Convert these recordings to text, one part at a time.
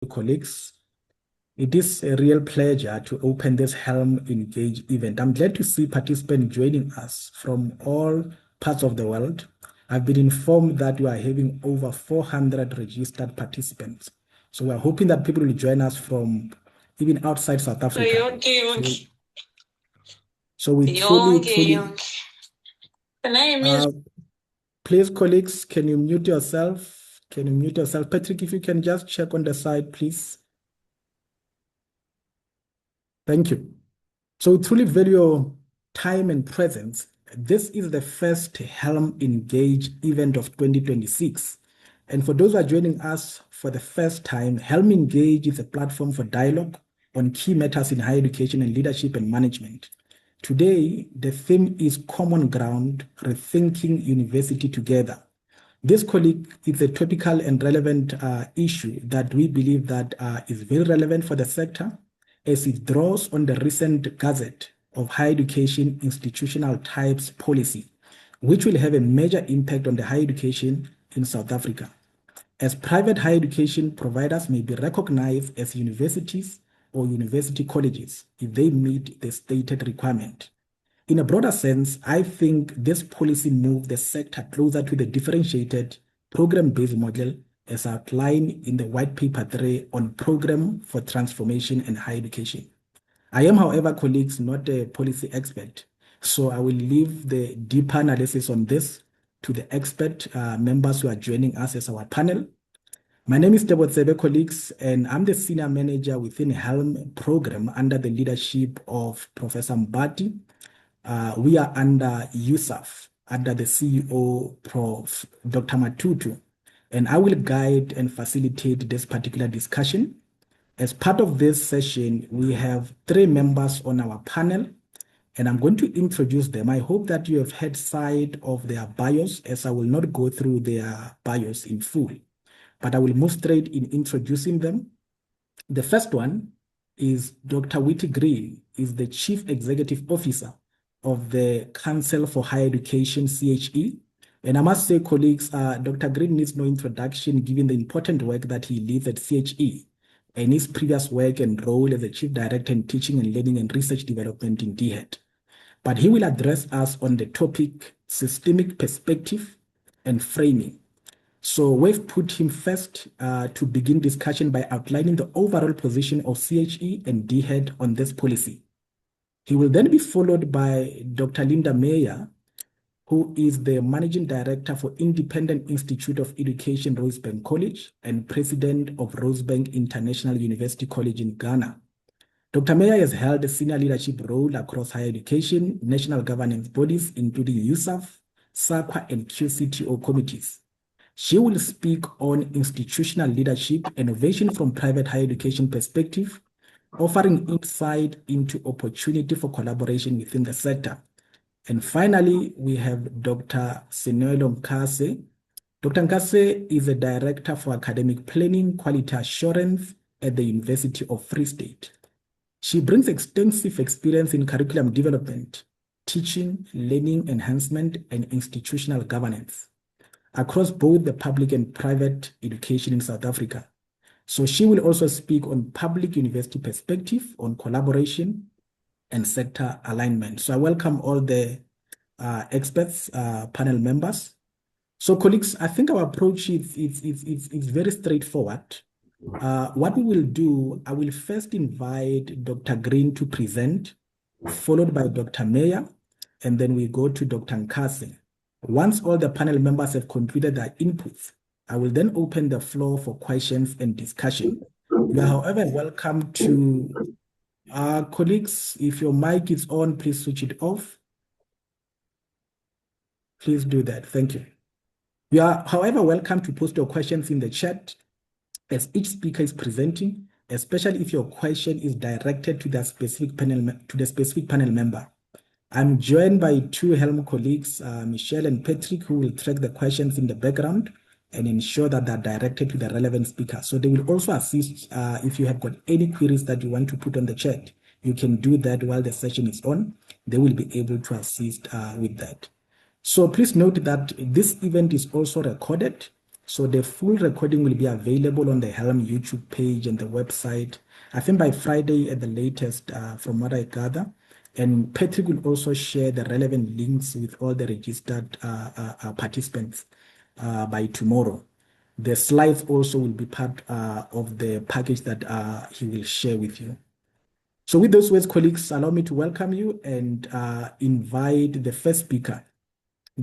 colleagues. It is a real pleasure to open this Helm Engage event. I'm glad to see participants joining us from all parts of the world. I've been informed that we are having over 400 registered participants. So we're hoping that people will join us from even outside South Africa. So we truly please, colleagues, can you mute yourself? Can you mute yourself? Patrick, if you can just check on the side, please. Thank you. So we truly value your time and presence. This is the first Helm Engage event of 2026. And for those who are joining us for the first time, Helm Engage is a platform for dialogue on key matters in higher education and leadership and management. Today, the theme is Common Ground, Rethinking University Together. This, colleague, is a topical and relevant issue that we believe that is very relevant for the sector, as it draws on the recent Gazette of Higher Education Institutional Types Policy, which will have a major impact on the higher education in South Africa, as private higher education providers may be recognized as universities or university colleges if they meet the stated requirement. In a broader sense, I think this policy moves the sector closer to the differentiated program-based model as outlined in the White Paper 3 on Program for Transformation and Higher Education. I am, however, colleagues, not a policy expert, so I will leave the deeper analysis on this to the expert members who are joining us as our panel. My name is Tebotsebe, colleagues, and I'm the Senior Manager within Helm Program under the leadership of Professor Mbati. We are under USAF, under the CEO, Prof. Dr. Matutu, and I will guide and facilitate this particular discussion. As part of this session, we have 3 members on our panel, and I'm going to introduce them. I hope that you have had sight of their bios, as I will not go through their bios in full, but I will move straight in introducing them. The first one is Dr. Whitty Green, is the Chief Executive Officer of the Council for Higher Education, CHE. And I must say, colleagues, Dr. Green needs no introduction given the important work that he leads at CHE and his previous work and role as the Chief Director in Teaching and Learning and Research Development in DHET. But he will address us on the topic Systemic Perspective and Framing. So we've put him first to begin discussion by outlining the overall position of CHE and DHET on this policy. He will then be followed by Dr. Linda Meyer, who is the Managing Director for Independent Institute of Education, Rosebank College, and President of Rosebank International University College in Ghana. Dr. Meyer has held a senior leadership role across higher education, national governance bodies, including USAF, SAQA, and QCTO committees. She will speak on institutional leadership, innovation from private higher education perspective, offering insight into opportunity for collaboration within the sector. And finally, we have Dr. Senelo Mkase. Dr. Mkase is a Director for Academic Planning, Quality Assurance at the University of Free State. She brings extensive experience in curriculum development, teaching, learning enhancement, and institutional governance across both the public and private education in South Africa. So she will also speak on public university perspective on collaboration and sector alignment. So I welcome all the experts, panel members. So colleagues, I think our approach is very straightforward. What we will do, I will first invite Dr. Green to present, followed by Dr. Meyer, and then we go to Dr. Nkase. Once all the panel members have concluded their inputs, I will then open the floor for questions and discussion. You are, however, welcome to, colleagues, if your mic is on, please switch it off. Please do that. Thank you. You are, however, welcome to post your questions in the chat as each speaker is presenting, especially if your question is directed to the specific panel member. I'm joined by 2 Helm colleagues, Michelle and Patrick, who will track the questions in the background and ensure that they're directed to the relevant speaker. So they will also assist if you have got any queries that you want to put on the chat. You can do that while the session is on. They will be able to assist with that. So please note that this event is also recorded, So the full recording will be available on the Helm YouTube page and the website, I think by Friday at the latest, from what I gather. And Patrick will also share the relevant links with all the registered participants by tomorrow. The slides also will be part of the package that he will share with you. So with those words, colleagues, allow me to welcome you and invite the first speaker,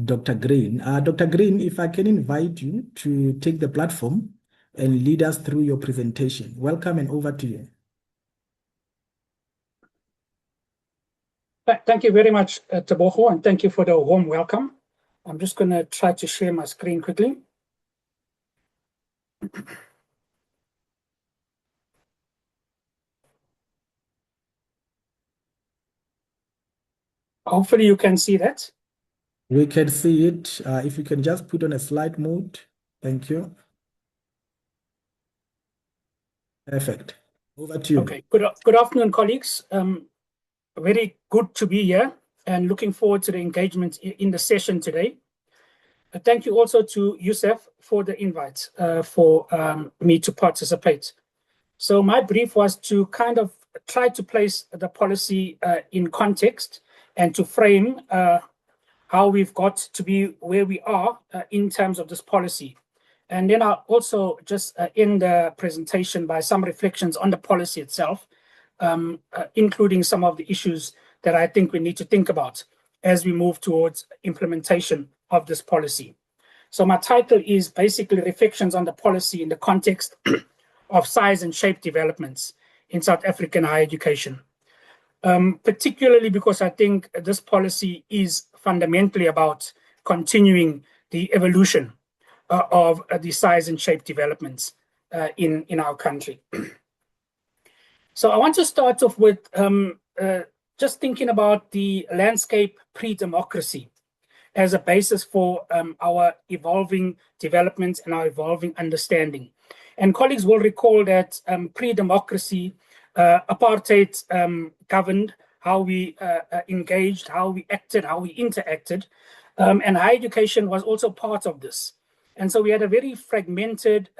Dr. Green. Dr. Green, if I can invite you to take the platform and lead us through your presentation. Welcome and over to you. Thank you very much, Tebogo, and thank you for the warm welcome. I'm just going to try to share my screen quickly. Hopefully you can see that. We can see it. If you can just put on a slide mode. Thank you. Perfect. Over to you. Okay. Good afternoon, colleagues. Very good to be here and looking forward to the engagement in the session today. Thank you also to Youssef for the invite for me to participate. So my brief was to kind of try to place the policy in context and to frame how we've got to be where we are in terms of this policy. And then I'll also just end the presentation by some reflections on the policy itself, including some of the issues that I think we need to think about as we move towards implementation of this policy. So my title is basically Reflections on the Policy in the Context of Size and Shape Developments in South African Higher Education. Particularly because I think this policy is fundamentally about continuing the evolution of the size and shape developments in our country. So I want to start off with just thinking about the landscape pre-democracy as a basis for our evolving developments and our evolving understanding. And colleagues will recall that pre-democracy, apartheid governed how we engaged, how we acted, how we interacted, and higher education was also part of this. And so we had a very fragmented,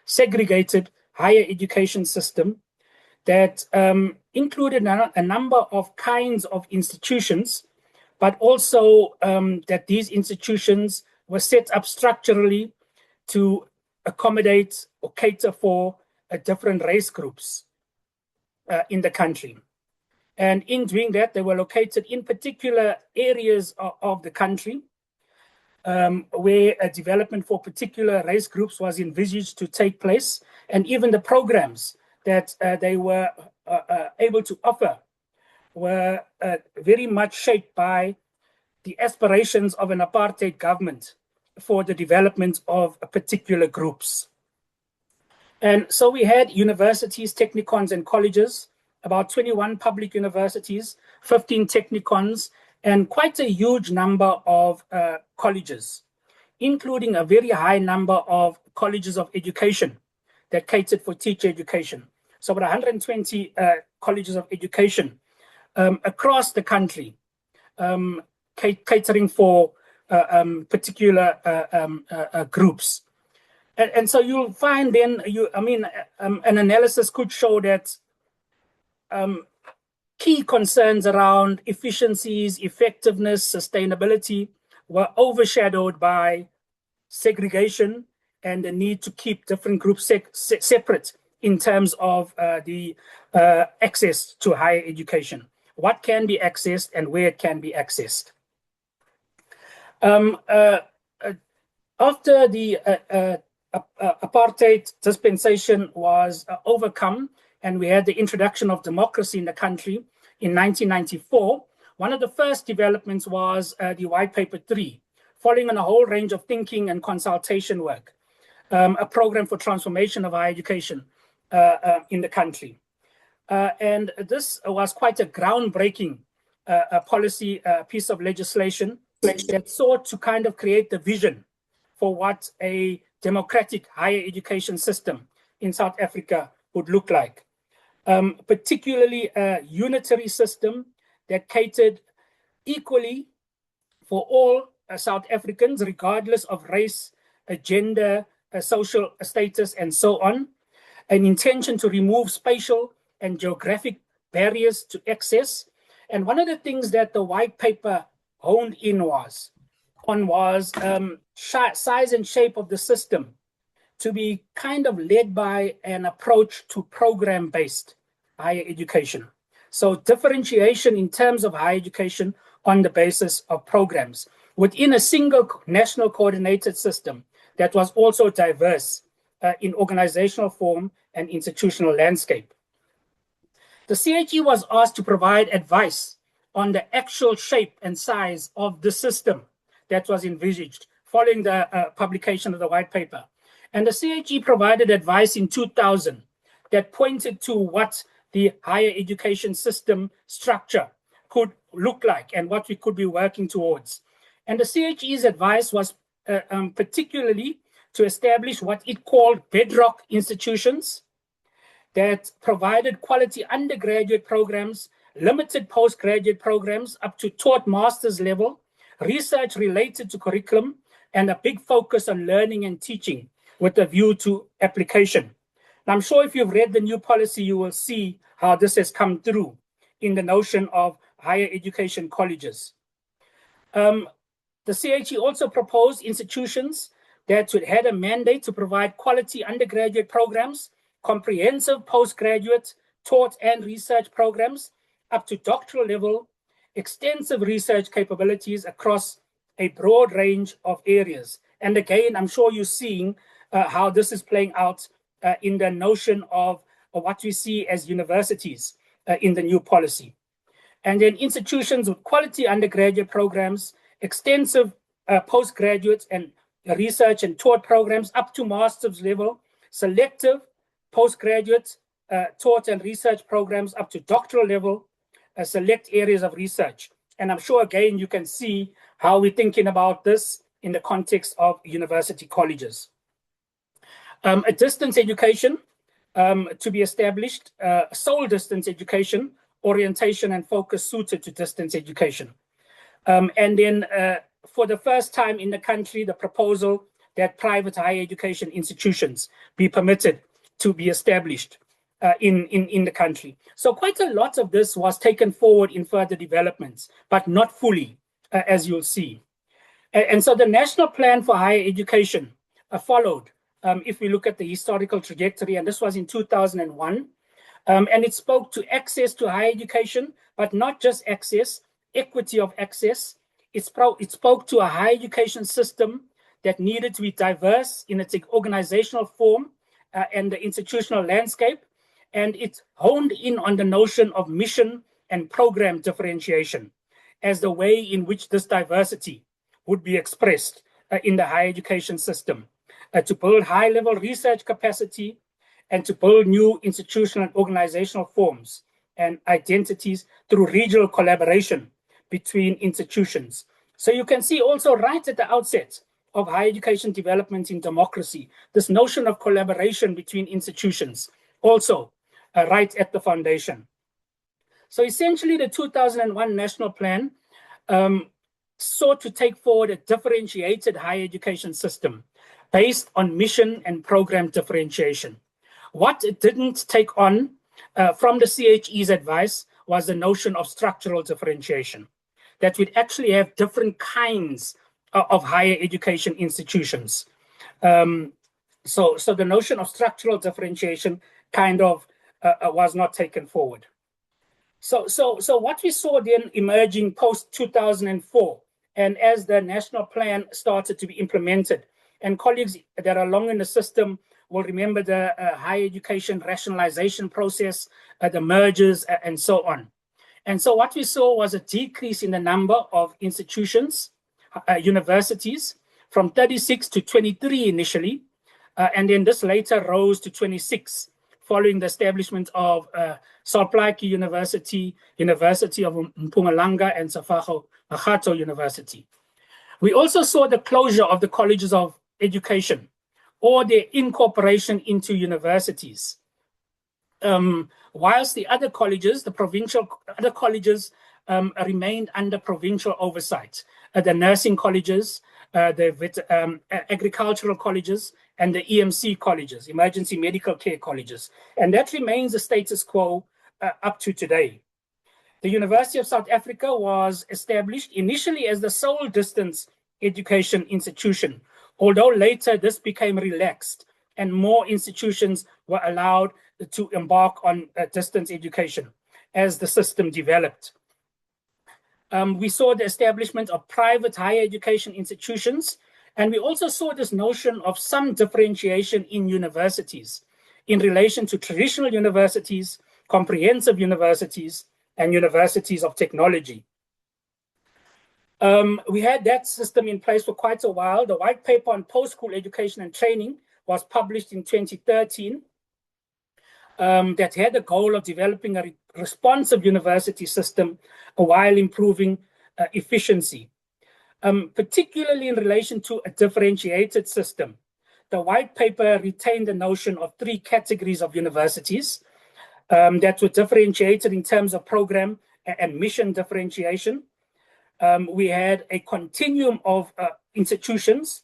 segregated higher education system that included a number of kinds of institutions, but also that these institutions were set up structurally to accommodate or cater for different race groups in the country. And in doing that, they were located in particular areas of the country where a development for particular race groups was envisaged to take place, and even the programs that they were able to offer were very much shaped by the aspirations of an apartheid government for the development of particular groups. And so we had universities, technikons, and colleges, about 21 public universities, 15 technikons, and quite a huge number of colleges, including a very high number of colleges of education that catered for teacher education. So about 120 colleges of education across the country, catering for particular groups. And so you'll find then, an analysis could show that key concerns around efficiencies, effectiveness, sustainability were overshadowed by segregation and the need to keep different groups separate in terms of the access to higher education, what can be accessed and where it can be accessed. After the apartheid dispensation was overcome and we had the introduction of democracy in the country in 1994, one of the first developments was the White Paper 3, following on a whole range of thinking and consultation work, a program for transformation of higher education in the country. And this was quite a groundbreaking policy piece of legislation that sought to kind of create the vision for what a democratic higher education system in South Africa would look like. Particularly a unitary system that catered equally for all South Africans, regardless of race, gender, social status, and so on. An intention to remove spatial and geographic barriers to access. And one of the things that the white paper honed in was size and shape of the system to be kind of led by an approach to program-based higher education. So differentiation in terms of higher education on the basis of programs within a single national coordinated system that was also diverse in organizational form and institutional landscape. The CHE was asked to provide advice on the actual shape and size of the system that was envisaged following the publication of the white paper. And the CHE provided advice in 2000 that pointed to what the higher education system structure could look like and what we could be working towards. And the CHE's advice was particularly to establish what it called bedrock institutions that provided quality undergraduate programs, limited postgraduate programs up to taught master's level, research related to curriculum, and a big focus on learning and teaching with a view to application. And I'm sure if you've read the new policy, you will see how this has come through in the notion of higher education colleges. The CHE also proposed institutions that had a mandate to provide quality undergraduate programs, comprehensive postgraduate taught and research programs up to doctoral level, extensive research capabilities across a broad range of areas. And again, I'm sure you're seeing how this is playing out in the notion of what we see as universities in the new policy. And then institutions with quality undergraduate programs, extensive postgraduate and research and taught programs up to master's level, selective postgraduate taught and research programs up to doctoral level, select areas of research. And I'm sure, again, you can see how we're thinking about this in the context of university colleges. A distance education to be established, sole distance education, orientation and focus suited to distance education. And then for the first time in the country, the proposal that private higher education institutions be permitted to be established in the country. So quite a lot of this was taken forward in further developments, but not fully, as you'll see. And so the National Plan for Higher Education followed, if we look at the historical trajectory, and this was in 2001, and it spoke to access to higher education, but not just access, equity of access. It spoke to a higher education system that needed to be diverse in its organizational form and the institutional landscape. And it honed in on the notion of mission and program differentiation as the way in which this diversity would be expressed in the higher education system, to build high-level research capacity and to build new institutional and organizational forms and identities through regional collaboration between institutions. So you can see also right at the outset of higher education development in democracy, this notion of collaboration between institutions, also right at the foundation. So essentially the 2001 National Plan sought to take forward a differentiated higher education system based on mission and program differentiation. What it didn't take on from the CHE's advice was the notion of structural differentiation, that we'd actually have different kinds of higher education institutions. So the notion of structural differentiation kind of was not taken forward. So what we saw then emerging post 2004, and as the national plan started to be implemented, and colleagues that are long in the system will remember the higher education rationalization process, the mergers, and so on. And so what we saw was a decrease in the number of institutions, universities, from 36 to 23 initially, and then this later rose to 26 following the establishment of Salplaiki University, University of Mpumalanga, and Safajo Mahato University. We also saw the closure of the colleges of education or their incorporation into universities. Whilst the other colleges, the provincial other colleges remained under provincial oversight. The nursing colleges, the agricultural colleges, and the EMC colleges, emergency medical care colleges. And that remains the status quo up to today. The University of South Africa was established initially as the sole distance education institution, although later this became relaxed and more institutions were allowed to embark on distance education as the system developed. We saw the establishment of private higher education institutions, and we also saw this notion of some differentiation in universities in relation to traditional universities, comprehensive universities, and universities of technology. We had that system in place for quite a while. The white paper on post-school education and training was published in 2013 that had the goal of developing a responsive university system while improving efficiency, particularly in relation to a differentiated system. The white paper retained the notion of 3 categories of universities that were differentiated in terms of program and mission differentiation. We had a continuum of institutions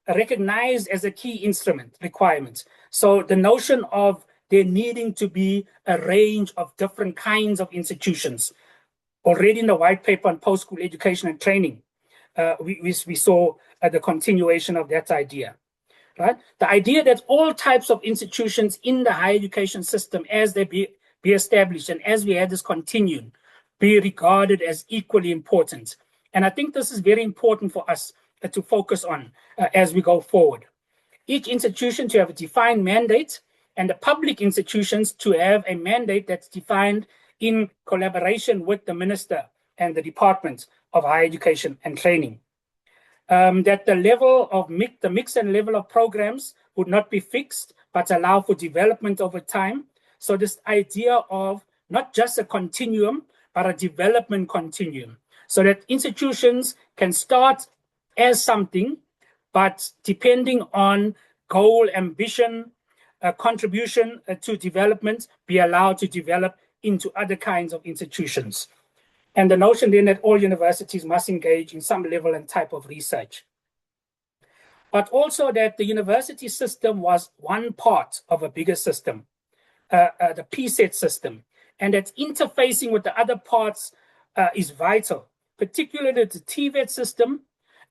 recognized as a key instrument requirement. So the notion of there needing to be a range of different kinds of institutions. Already in the white paper on post-school education and training, we saw the continuation of that idea. Right? The idea that all types of institutions in the higher education system, as they be established and as we had this continuum, be regarded as equally important. And I think this is very important for us to focus on as we go forward. Each institution to have a defined mandate, and the public institutions to have a mandate that's defined in collaboration with the minister and the Department of Higher Education and Training. That the level of the mix and level of programs would not be fixed, but allow for development over time. So this idea of not just a continuum, but a development continuum, so that institutions can start as something, but depending on goal, ambition, contribution to development, be allowed to develop into other kinds of institutions. And the notion then that all universities must engage in some level and type of research. But also that the university system was one part of a bigger system, the PSET system, and that interfacing with the other parts is vital, particularly the TVET system,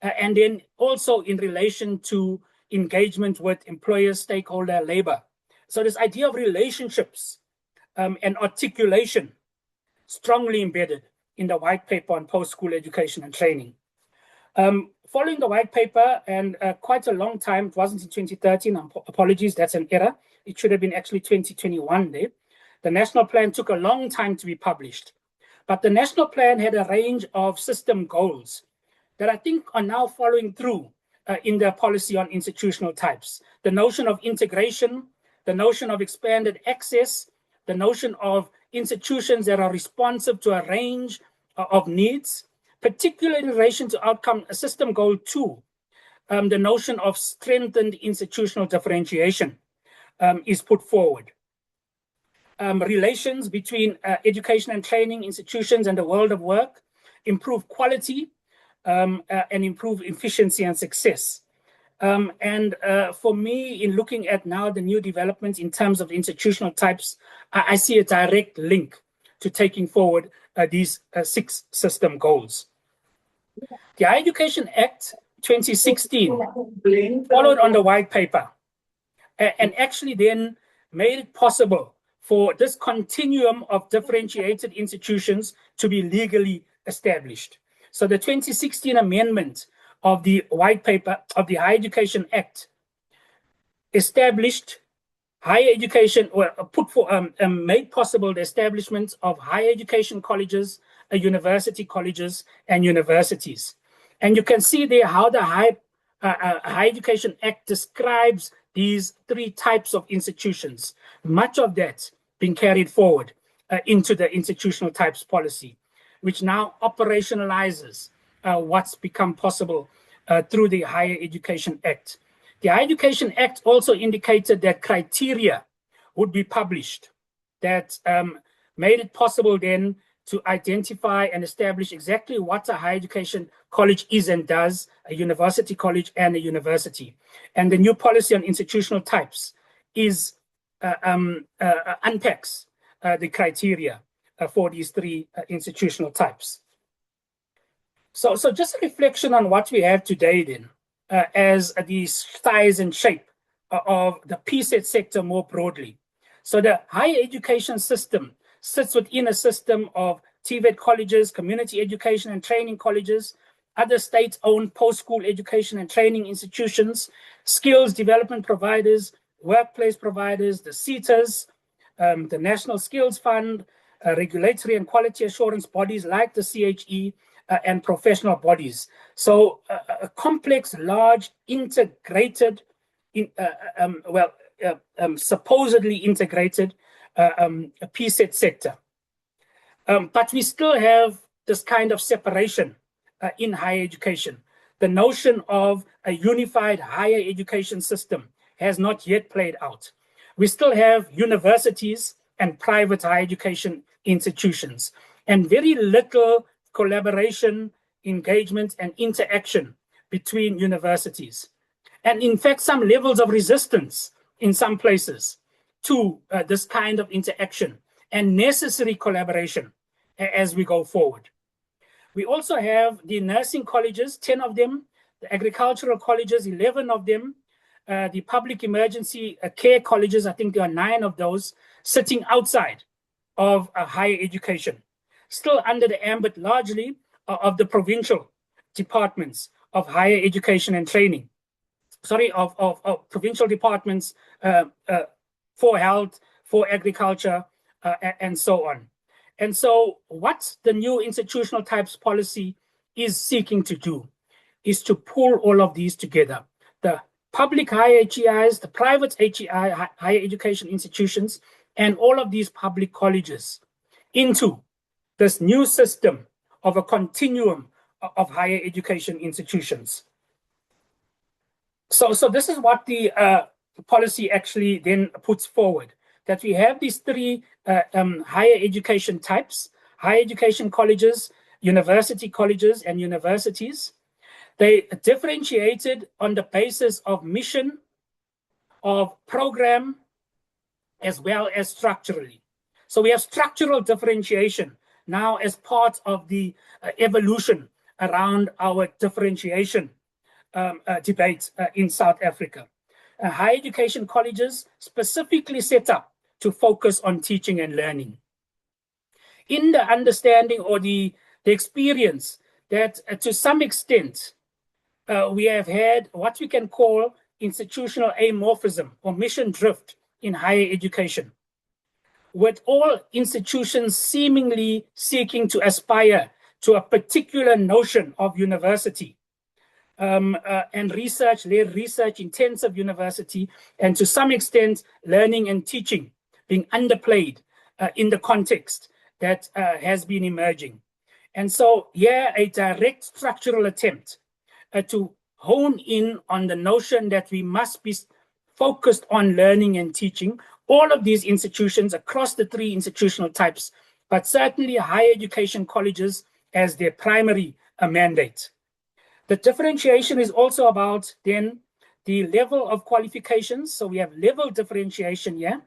and then also in relation to engagement with employers, stakeholder, labor. So this idea of relationships and articulation strongly embedded in the white paper on post-school education and training. Following the white paper, and quite a long time, it wasn't in 2013, apologies, that's an error. It should have been actually 2021 there. The national plan took a long time to be published, but the national plan had a range of system goals that I think are now following through in the policy on institutional types. The notion of integration, the notion of expanded access, the notion of institutions that are responsive to a range of needs, particularly in relation to outcome system goal 2, the notion of strengthened institutional differentiation is put forward. Relations between education and training institutions and the world of work, improve quality and improve efficiency and success. And for me, in looking at now the new developments in terms of institutional types, I see a direct link to taking forward these 6 system goals. The Higher Education Act 2016 followed on the white paper and actually then made it possible for this continuum of differentiated institutions to be legally established. So the 2016 amendment of the white paper of the Higher Education Act established higher education, or made possible the establishment of higher education colleges, university colleges, and universities. And you can see there how the Higher Education Act describes these 3 types of institutions, much of that being carried forward into the institutional types policy, which now operationalizes what's become possible through the Higher Education Act. The Higher Education Act also indicated that criteria would be published that made it possible then to identify and establish exactly what a higher education college is and does, a university college and a university. And the new policy on institutional types unpacks the criteria for these three institutional types. So just a reflection on what we have today then, as the size and shape of the PSET sector more broadly. So the higher education system sits within a system of TVET colleges, community education and training colleges, other state-owned post-school education and training institutions, skills development providers, workplace providers, the SETAs, the National Skills Fund, regulatory and quality assurance bodies like the CHE, and professional bodies. So a complex, large, integrated, supposedly integrated PSET sector. But we still have this kind of separation in higher education. The notion of a unified higher education system has not yet played out. We still have universities and private higher education institutions, and very little collaboration, engagement, and interaction between universities. And in fact, some levels of resistance in some places to this kind of interaction and necessary collaboration as we go forward. We also have the nursing colleges, 10 of them, the agricultural colleges, 11 of them, the public emergency care colleges, I think there are 9 of those, sitting outside of higher education, still under the ambit largely of the provincial departments of higher education and training. Of provincial departments for health, for agriculture, and so on. And so what the new institutional types policy is seeking to do is to pull all of these together. The public higher HEIs, the private HEI, higher education institutions, and all of these public colleges into this new system of a continuum of higher education institutions. So this is what the policy actually then puts forward, that we have these 3 higher education types, higher education colleges, university colleges, and universities. They differentiated on the basis of mission, of program, as well as structurally. So we have structural differentiation now as part of the evolution around our differentiation debate in South Africa. Higher education colleges specifically set up to focus on teaching and learning. In the understanding or the experience that to some extent we have had what we can call institutional amorphism or mission drift in higher education, with all institutions seemingly seeking to aspire to a particular notion of university, and research-led, research-intensive university, and to some extent, learning and teaching being underplayed in the context that has been emerging. And so, a direct structural attempt to hone in on the notion that we must be focused on learning and teaching, all of these institutions across the 3 institutional types, but certainly higher education colleges as their primary mandate. The differentiation is also about then the level of qualifications. So we have level differentiation here.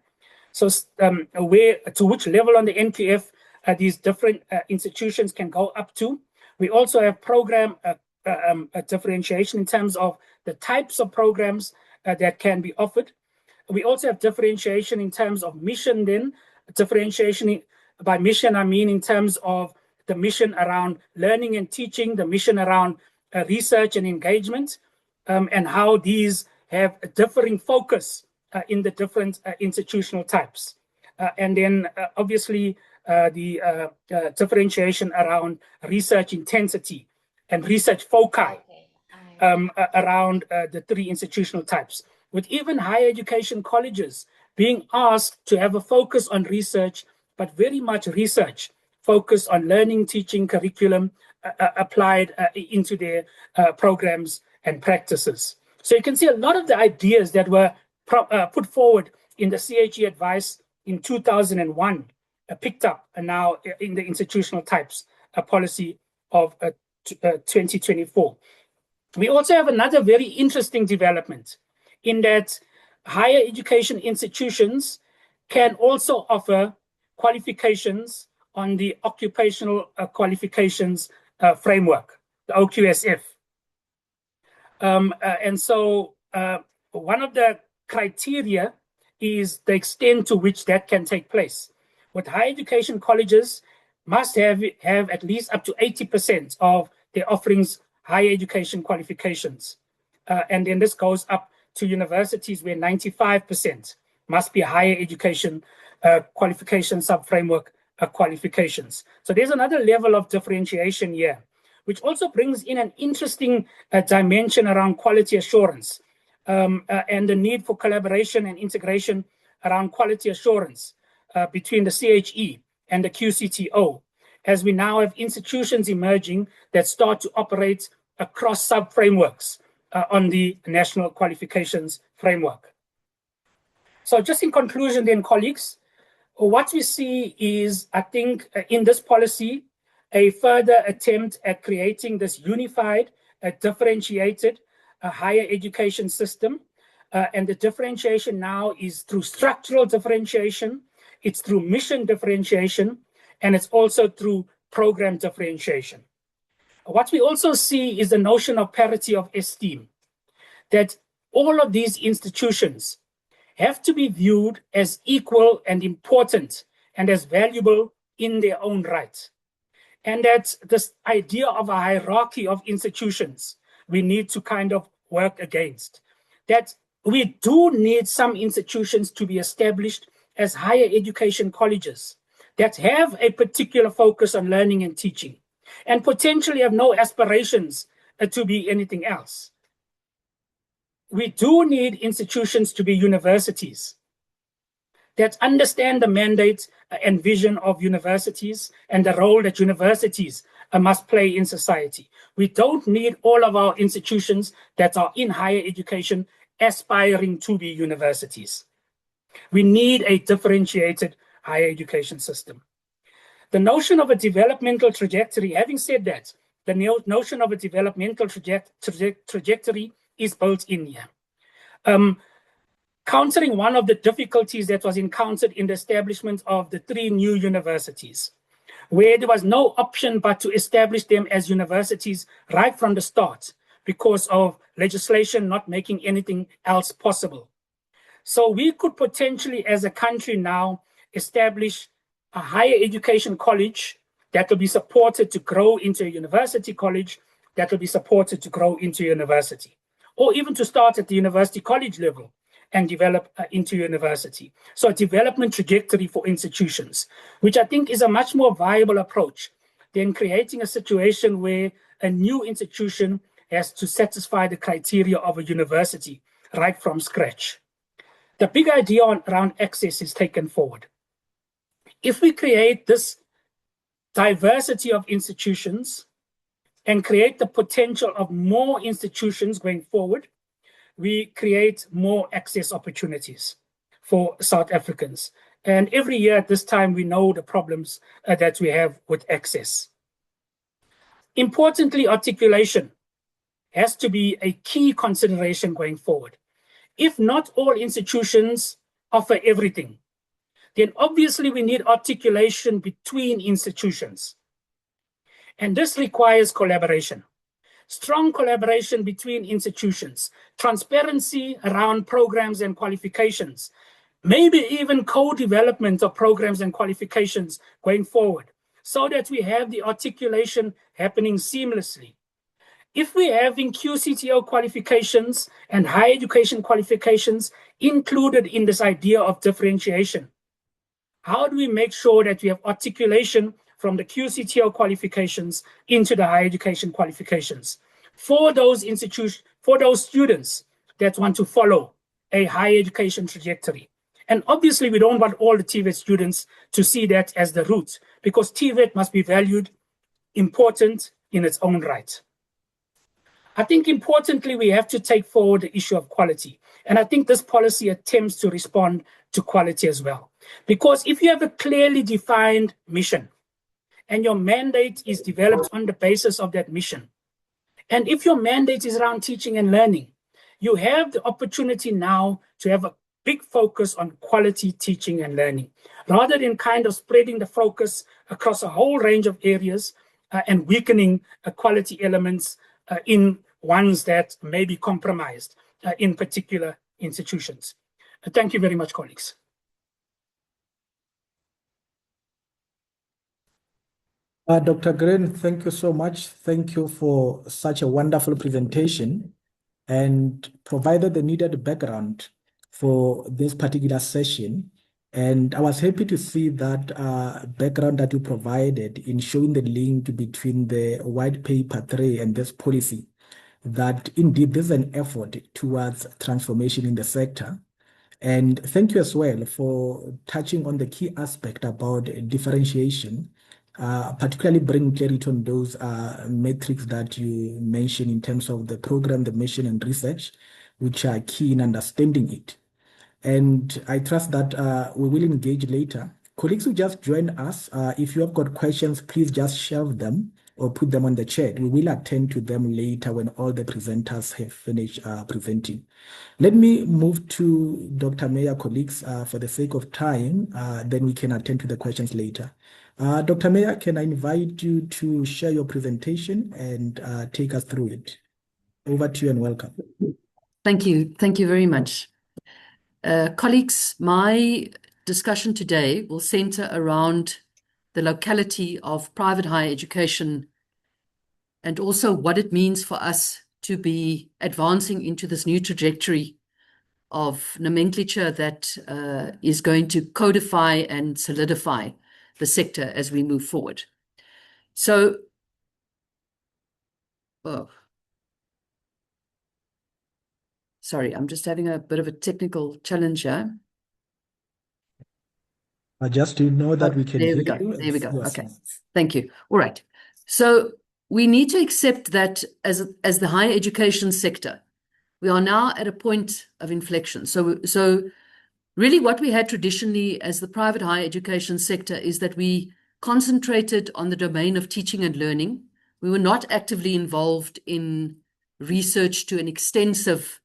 So to which level on the NQF these different institutions can go up to. We also have program differentiation in terms of the types of programs that can be offered. We also have differentiation in terms of mission then. Differentiation by mission, I mean in terms of the mission around learning and teaching, the mission around research and engagement, and how these have a differing focus in the different institutional types. And then obviously the differentiation around research intensity and research foci around the 3 institutional types, with even higher education colleges being asked to have a focus on research, but very much research focused on learning, teaching, curriculum applied into their programs and practices. So you can see a lot of the ideas that were put forward in the CHE advice in 2001 picked up now in the institutional types policy of 2024. We also have another very interesting development in that higher education institutions can also offer qualifications on the occupational qualifications framework, the OQSF. And so one of the criteria is the extent to which that can take place. With higher education colleges must have at least up to 80% of their offerings higher education qualifications. And then this goes up to universities where 95% must be higher education qualification sub-framework qualifications. So there's another level of differentiation here, which also brings in an interesting dimension around quality assurance and the need for collaboration and integration around quality assurance between the CHE and the QCTO, as we now have institutions emerging that start to operate across sub-frameworks on the national qualifications framework. So just in conclusion then, colleagues, what we see is, I think, in this policy, a further attempt at creating this unified, differentiated higher education system. And the differentiation now is through structural differentiation, it's through mission differentiation, and it's also through program differentiation. What we also see is the notion of parity of esteem, that all of these institutions have to be viewed as equal and important and as valuable in their own right. And that this idea of a hierarchy of institutions, we need to kind of work against. That we do need some institutions to be established as higher education colleges that have a particular focus on learning and teaching, and potentially have no aspirations to be anything else. We do need institutions to be universities that understand the mandate and vision of universities and the role that universities must play in society. We don't need all of our institutions that are in higher education aspiring to be universities. We need a differentiated higher education system. The notion of a developmental trajectory, having said that, the notion of a developmental trajectory is built in here. Countering one of the difficulties that was encountered in the establishment of the 3 new universities, where there was no option but to establish them as universities right from the start because of legislation not making anything else possible. So we could potentially, as a country now, establish a higher education college that will be supported to grow into a university college, that will be supported to grow into a university, or even to start at the university college level and develop into university. So a development trajectory for institutions, which I think is a much more viable approach than creating a situation where a new institution has to satisfy the criteria of a university right from scratch. The big idea around access is taken forward. If we create this diversity of institutions and create the potential of more institutions going forward, we create more access opportunities for South Africans. And every year at this time, we know the problems that we have with access. Importantly, articulation has to be a key consideration going forward. If not all institutions offer everything, then obviously we need articulation between institutions. And this requires collaboration. Strong collaboration between institutions, transparency around programs and qualifications, maybe even co-development of programs and qualifications going forward, so that we have the articulation happening seamlessly. If we have in QCTO qualifications and higher education qualifications included in this idea of differentiation, how do we make sure that we have articulation from the QCTO qualifications into the higher education qualifications for those institutions, for those students that want to follow a higher education trajectory? And obviously, we don't want all the TVET students to see that as the route, because TVET must be valued, important in its own right. I think importantly, we have to take forward the issue of quality. And I think this policy attempts to respond to quality as well. Because if you have a clearly defined mission and your mandate is developed on the basis of that mission, and if your mandate is around teaching and learning, you have the opportunity now to have a big focus on quality teaching and learning, rather than kind of spreading the focus across a whole range of areas and weakening quality elements in ones that may be compromised in particular institutions. Thank you very much, colleagues. Dr. Green, thank you so much. Thank you for such a wonderful presentation and provided the needed background for this particular session. And I was happy to see that background that you provided in showing the link between the white paper 3 and this policy, that indeed this is an effort towards transformation in the sector. And thank you as well for touching on the key aspect about differentiation, particularly bringing clarity on those metrics that you mentioned in terms of the program, the mission, and research, which are key in understanding it. And I trust that we will engage later. Colleagues who just joined us, if you have got questions, please just shelve them or put them on the chat. We will attend to them later when all the presenters have finished presenting. Let me move to Dr. Meyer, colleagues, for the sake of time, then we can attend to the questions later. Dr. Meyer, can I invite you to share your presentation and take us through it? Over to you and welcome. Thank you. Thank you very much. Colleagues, my discussion today will center around the locality of private higher education and also what it means for us to be advancing into this new trajectory of nomenclature that is going to codify and solidify the sector as we move forward. So, sorry, I'm just having a bit of a technical challenge here. Just to know that we can there hear we go. you. There we go. Yes. Okay. Thank you. All right. So we need to accept that as the higher education sector, we are now at a point of inflection. So really what we had traditionally as the private higher education sector is that we concentrated on the domain of teaching and learning. We were not actively involved in research to an extensive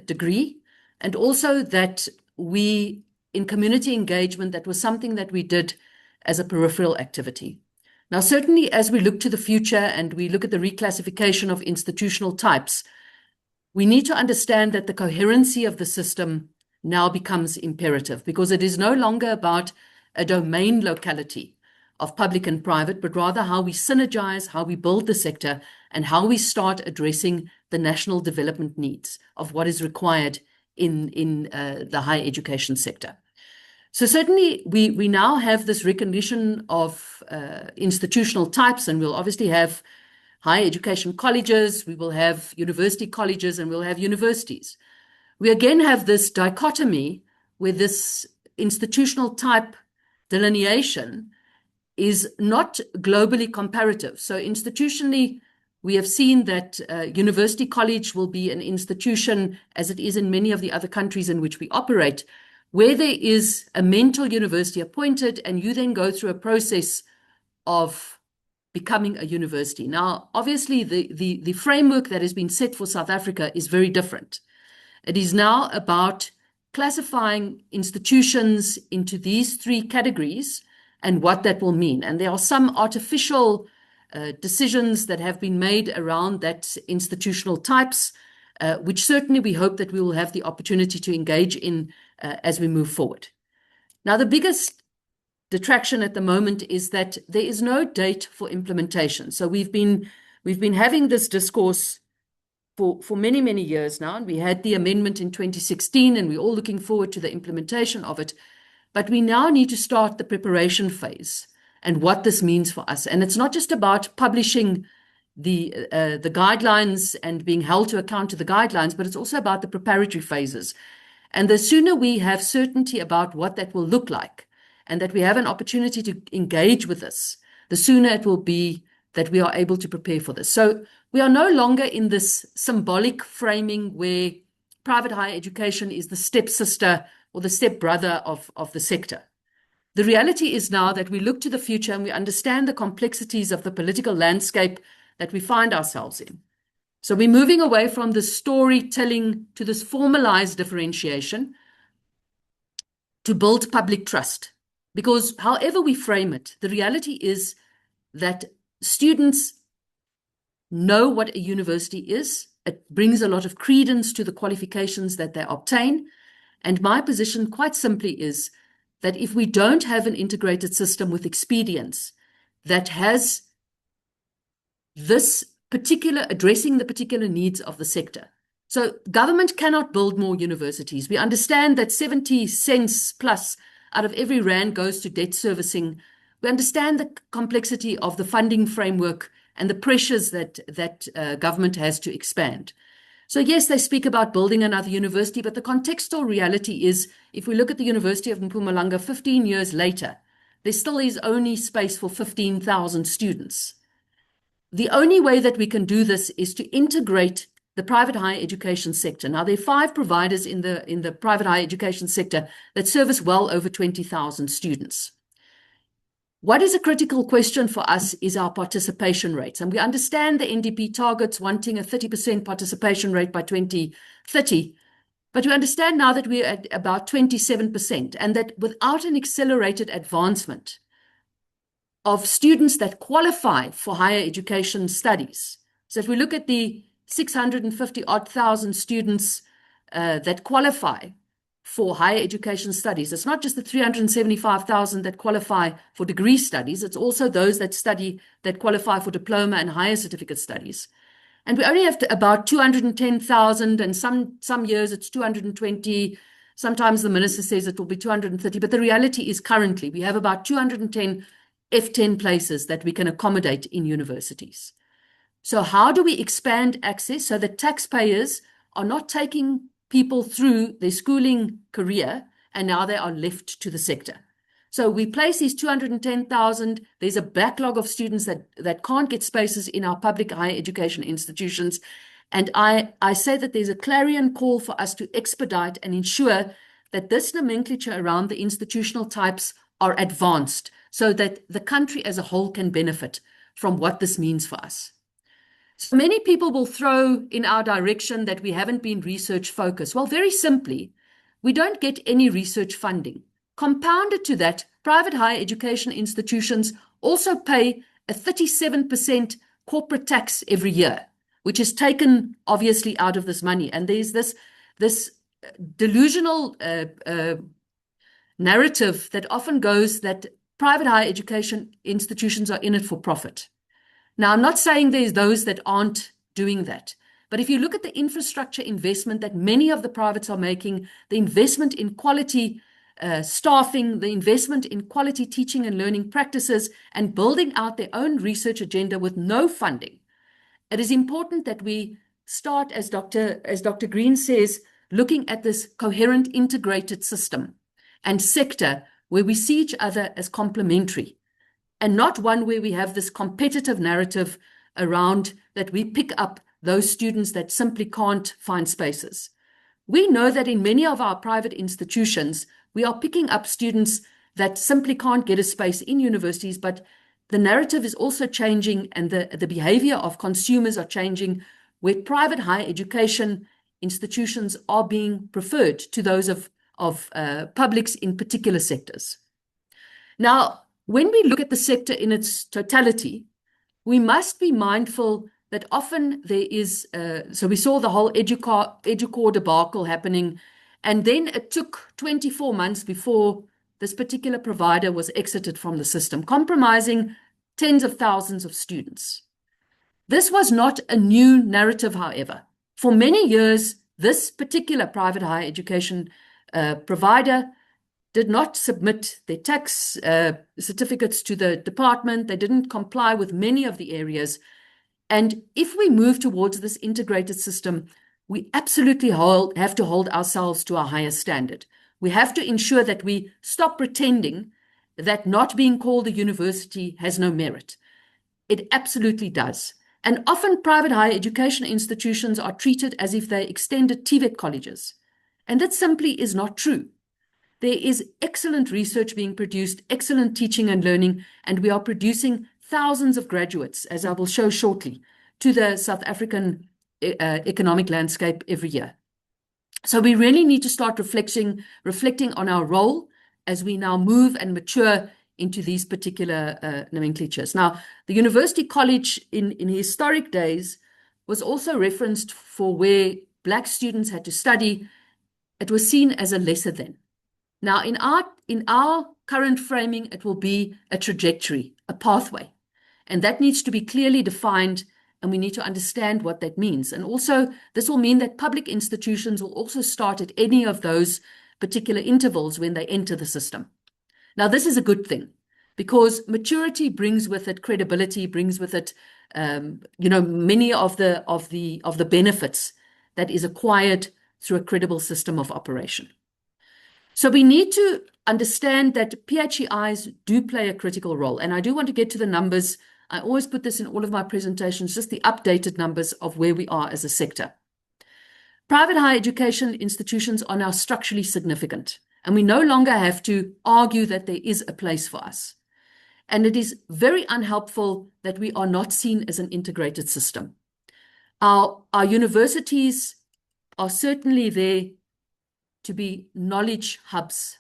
degree, and also that we, in community engagement, that was something that we did as a peripheral activity. Now, certainly as we look to the future and we look at the reclassification of institutional types, we need to understand that the coherency of the system now becomes imperative, because it is no longer about a domain locality of public and private, but rather how we synergize, how we build the sector, and how we start addressing the national development needs of what is required in the higher education sector. So certainly we now have this recognition of institutional types, and we'll obviously have higher education colleges, we will have university colleges, and we'll have universities. We again have this dichotomy where this institutional type delineation is not globally comparative. So institutionally, we have seen that university college will be an institution, as it is in many of the other countries in which we operate, where there is a mentor university appointed, and you then go through a process of becoming a university. Now, obviously, the framework that has been set for South Africa is very different. It is now about classifying institutions into these three categories and what that will mean. And there are some artificial decisions that have been made around that institutional types, which certainly we hope that we will have the opportunity to engage in as we move forward. Now, the biggest detraction at the moment is that there is no date for implementation. So we've been having this discourse for many, many years now, and we had the amendment in 2016, and we're all looking forward to the implementation of it. But we now need to start the preparation phase and what this means for us. And it's not just about publishing the guidelines and being held to account to the guidelines, but it's also about the preparatory phases. And the sooner we have certainty about what that will look like, and that we have an opportunity to engage with this, the sooner it will be that we are able to prepare for this. So we are no longer in this symbolic framing where private higher education is the stepsister or the stepbrother of the sector. The reality is now that we look to the future and we understand the complexities of the political landscape that we find ourselves in. So we're moving away from the storytelling to this formalized differentiation to build public trust. Because however we frame it, the reality is that students know what a university is. It brings a lot of credence to the qualifications that they obtain. And my position quite simply is that if we don't have an integrated system with experience that has this particular, addressing the particular needs of the sector. So government cannot build more universities. We understand that 70 cents plus out of every rand goes to debt servicing. We understand the complexity of the funding framework and the pressures that government has to expand. So yes, they speak about building another university, but the contextual reality is, if we look at the University of Mpumalanga 15 years later, there still is only space for 15,000 students. The only way that we can do this is to integrate the private higher education sector. Now, there are 5 providers in the private higher education sector that service well over 20,000 students. What is a critical question for us is our participation rates. And we understand the NDP targets wanting a 30% participation rate by 2030. But we understand now that we're at about 27%, and that without an accelerated advancement of students that qualify for higher education studies. So if we look at the 650,000 students that qualify for higher education studies, it's not just the 375,000 that qualify for degree studies, it's also those that qualify for diploma and higher certificate studies. And we only have about 210,000, and some years it's 220. Sometimes the minister says it will be 230, but the reality is currently we have about 210 F10 places that we can accommodate in universities. So how do we expand access so that taxpayers are not taking people through their schooling career and now they are left to the sector? So we place these 210,000. There's a backlog of students that can't get spaces in our public higher education institutions. And I say that there's a clarion call for us to expedite and ensure that this nomenclature around the institutional types are advanced so that the country as a whole can benefit from what this means for us. So many people will throw in our direction that we haven't been research focused. Well, very simply, we don't get any research funding. Compounded to that, private higher education institutions also pay a 37% corporate tax every year, which is taken obviously out of this money. And there's this delusional narrative that often goes that private higher education institutions are in it for profit. Now, I'm not saying there's those that aren't doing that, but if you look at the infrastructure investment that many of the privates are making, the investment in quality staffing, the investment in quality teaching and learning practices, and building out their own research agenda with no funding, it is important that we start, as Dr. Green says, looking at this coherent integrated system and sector where we see each other as complementary, and not one where we have this competitive narrative around that we pick up those students that simply can't find spaces. We know that in many of our private institutions, we are picking up students that simply can't get a space in universities, but the narrative is also changing and the behavior of consumers are changing, where private higher education institutions are being preferred to those of publics in particular sectors. Now, when we look at the sector in its totality, we must be mindful that often there is, so we saw the whole Educor debacle happening, and then it took 24 months before this particular provider was exited from the system, compromising tens of thousands of students. This was not a new narrative, however. For many years, this particular private higher education provider did not submit their tax certificates to the department. They didn't comply with many of the areas. And if we move towards this integrated system, we absolutely have to hold ourselves to a higher standard. We have to ensure that we stop pretending that not being called a university has no merit. It absolutely does. And often private higher education institutions are treated as if they're extended TVET colleges. And that simply is not true. there is excellent research being produced, excellent teaching and learning, and we are producing thousands of graduates, as I will show shortly, to the South African economic landscape every year. So we really need to start reflecting on our role as we now move and mature into these particular nomenclatures. Now, the University College in historic days was also referenced for where Black students had to study. It was seen as a lesser than. Now, in our current framing, it will be a trajectory, a pathway, and that needs to be clearly defined, and we need to understand what that means. And also, this will mean that public institutions will also start at any of those particular intervals when they enter the system. Now, this is a good thing because maturity brings with it credibility, brings with it, many of the benefits that is acquired through a credible system of operation. So we need to understand that PHEIs do play a critical role. And I do want to get to the numbers. I always put this in all of my presentations, just the updated numbers of where we are as a sector. Private higher education institutions are now structurally significant, and we no longer have to argue that there is a place for us. And it is very unhelpful that we are not seen as an integrated system. Our universities are certainly there to be knowledge hubs,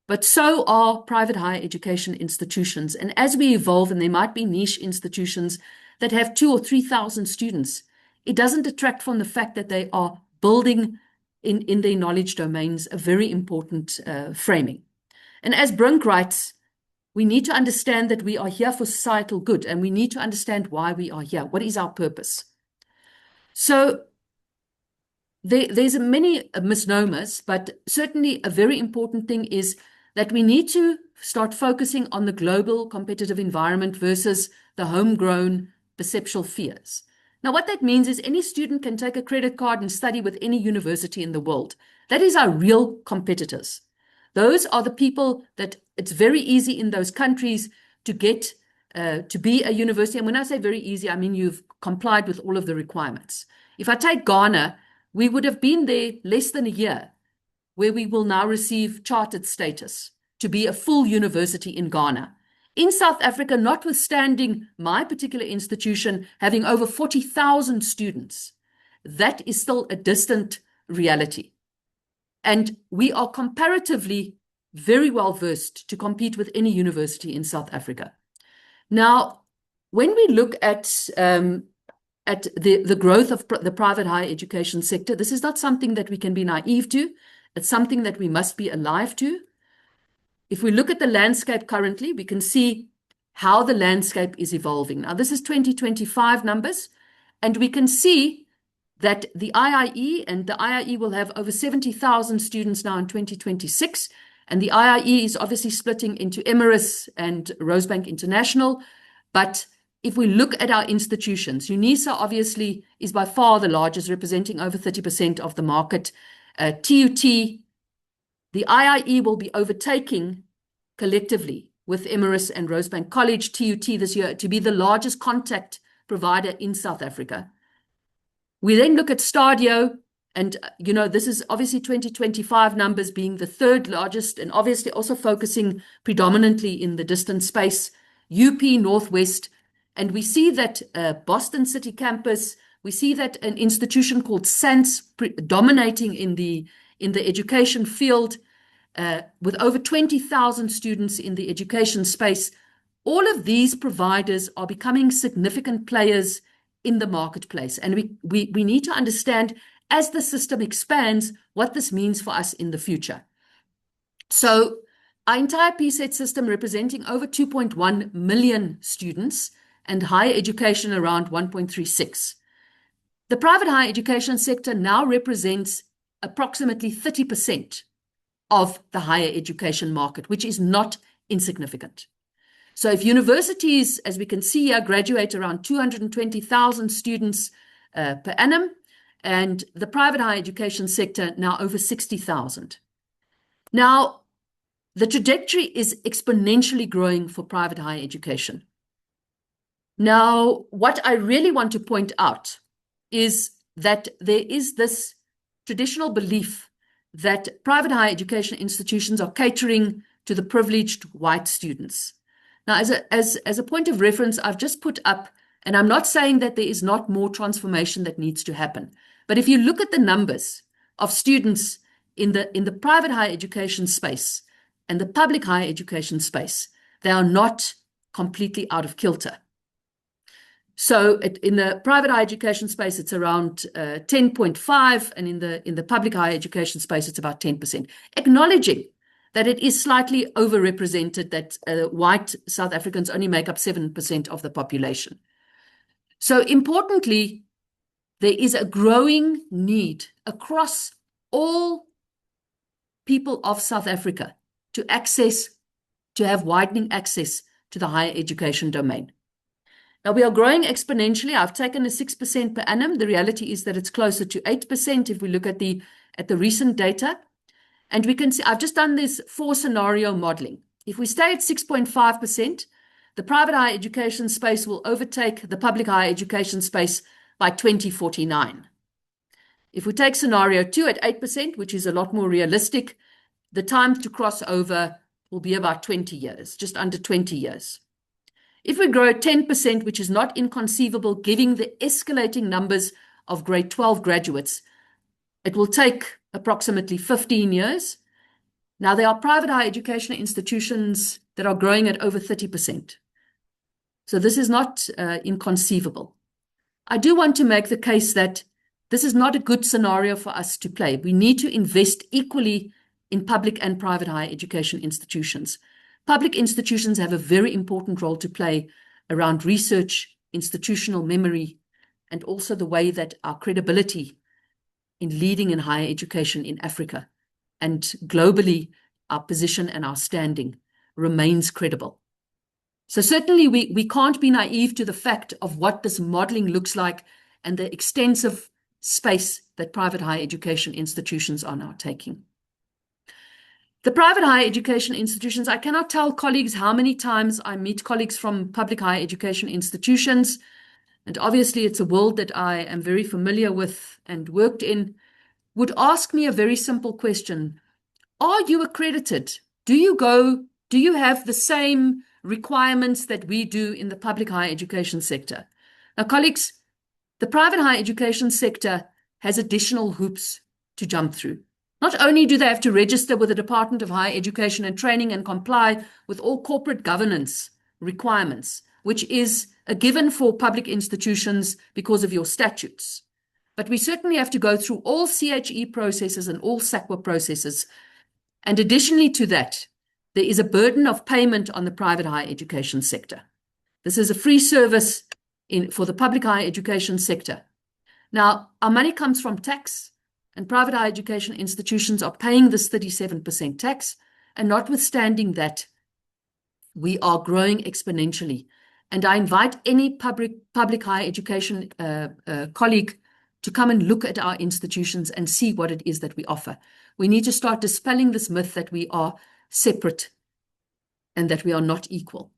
but so are private higher education institutions. And as we evolve, and there might be niche institutions that have 2,000 or 3,000 students, it doesn't detract from the fact that they are building in their knowledge domains a very important framing. And as Brink writes, we need to understand that we are here for societal good, and we need to understand why we are here. What is our purpose? So there's many misnomers, but certainly a very important thing is that we need to start focusing on the global competitive environment versus the homegrown perceptual fears. Now, what that means is any student can take a credit card and study with any university in the world. That is our real competitors. Those are the people that it's very easy in those countries to get to be a university. And when I say very easy, I mean you've complied with all of the requirements. If I take Ghana, we would have been there less than a year, where we will now receive chartered status to be a full university in Ghana. In South Africa, notwithstanding my particular institution having over 40,000 students, that is still a distant reality. And we are comparatively very well versed to compete with any university in South Africa. Now, when we look at the growth of the private higher education sector, this is not something that we can be naive to. It's something that we must be alive to. If we look at the landscape currently, we can see how the landscape is evolving. Now, this is 2025 numbers, and we can see that the IIE, and the IIE will have over 70,000 students now in 2026, and the IIE is obviously splitting into Emirates and Rosebank International. But if we look at our institutions, UNISA obviously is by far the largest, representing over 30% of the market. TUT, the IIE will be overtaking collectively with Emirates and Rosebank College, TUT this year, to be the largest contact provider in South Africa. We then look at Stadio, and this is obviously 2025 numbers being the third largest, and obviously also focusing predominantly in the distance space, UP Northwest. And we see that Boston City campus, we see that an institution called SANS dominating in the education field, with over 20,000 students in the education space. All of these providers are becoming significant players in the marketplace. And we need to understand, as the system expands, what this means for us in the future. So our entire PSET system, representing over 2.1 million students, and higher education around 1.36. The private higher education sector now represents approximately 30% of the higher education market, which is not insignificant. So if universities, as we can see here, graduate around 220,000 students per annum, and the private higher education sector now over 60,000. Now, the trajectory is exponentially growing for private higher education. Now, what I really want to point out is that there is this traditional belief that private higher education institutions are catering to the privileged white students. Now, as a point of reference, I've just put up, and I'm not saying that there is not more transformation that needs to happen, but if you look at the numbers of students in the private higher education space and the public higher education space, they are not completely out of kilter. So in the private higher education space, it's around 10.5, and in the public higher education space, it's about 10%, acknowledging that it is slightly overrepresented, that white South Africans only make up 7% of the population. So importantly, there is a growing need across all people of South Africa to have widening access to the higher education domain. Now, we are growing exponentially. I've taken a 6% per annum. The reality is that it's closer to 8% if we look at the recent data. And we can see, I've just done this 4-scenario modeling. If we stay at 6.5%, the private higher education space will overtake the public higher education space by 2049. If we take scenario 2 at 8%, which is a lot more realistic, the time to cross over will be about 20 years, just under 20 years. If we grow at 10%, which is not inconceivable, given the escalating numbers of grade 12 graduates, it will take approximately 15 years. Now, there are private higher education institutions that are growing at over 30%. So this is not inconceivable. I do want to make the case that this is not a good scenario for us to play. We need to invest equally in public and private higher education institutions. Public institutions have a very important role to play around research, institutional memory, and also the way that our credibility in leading in higher education in Africa and globally, our position and our standing remains credible. So certainly we can't be naive to the fact of what this modeling looks like and the extensive space that private higher education institutions are now taking. The private higher education institutions, I cannot tell colleagues how many times I meet colleagues from public higher education institutions, and obviously it's a world that I am very familiar with and worked in, would ask me a very simple question. Are you accredited? Do you have the same requirements that we do in the public higher education sector? Now, colleagues, the private higher education sector has additional hoops to jump through. Not only do they have to register with the Department of Higher Education and Training and comply with all corporate governance requirements, which is a given for public institutions because of your statutes, but we certainly have to go through all CHE processes and all SAQA processes. And additionally to that, there is a burden of payment on the private higher education sector. This is a free service for the public higher education sector. Now, our money comes from tax, and private higher education institutions are paying this 37% tax, and notwithstanding that, we are growing exponentially. And I invite any public higher education colleague to come and look at our institutions and see what it is that we offer. We need to start dispelling this myth that we are separate and that we are not equal.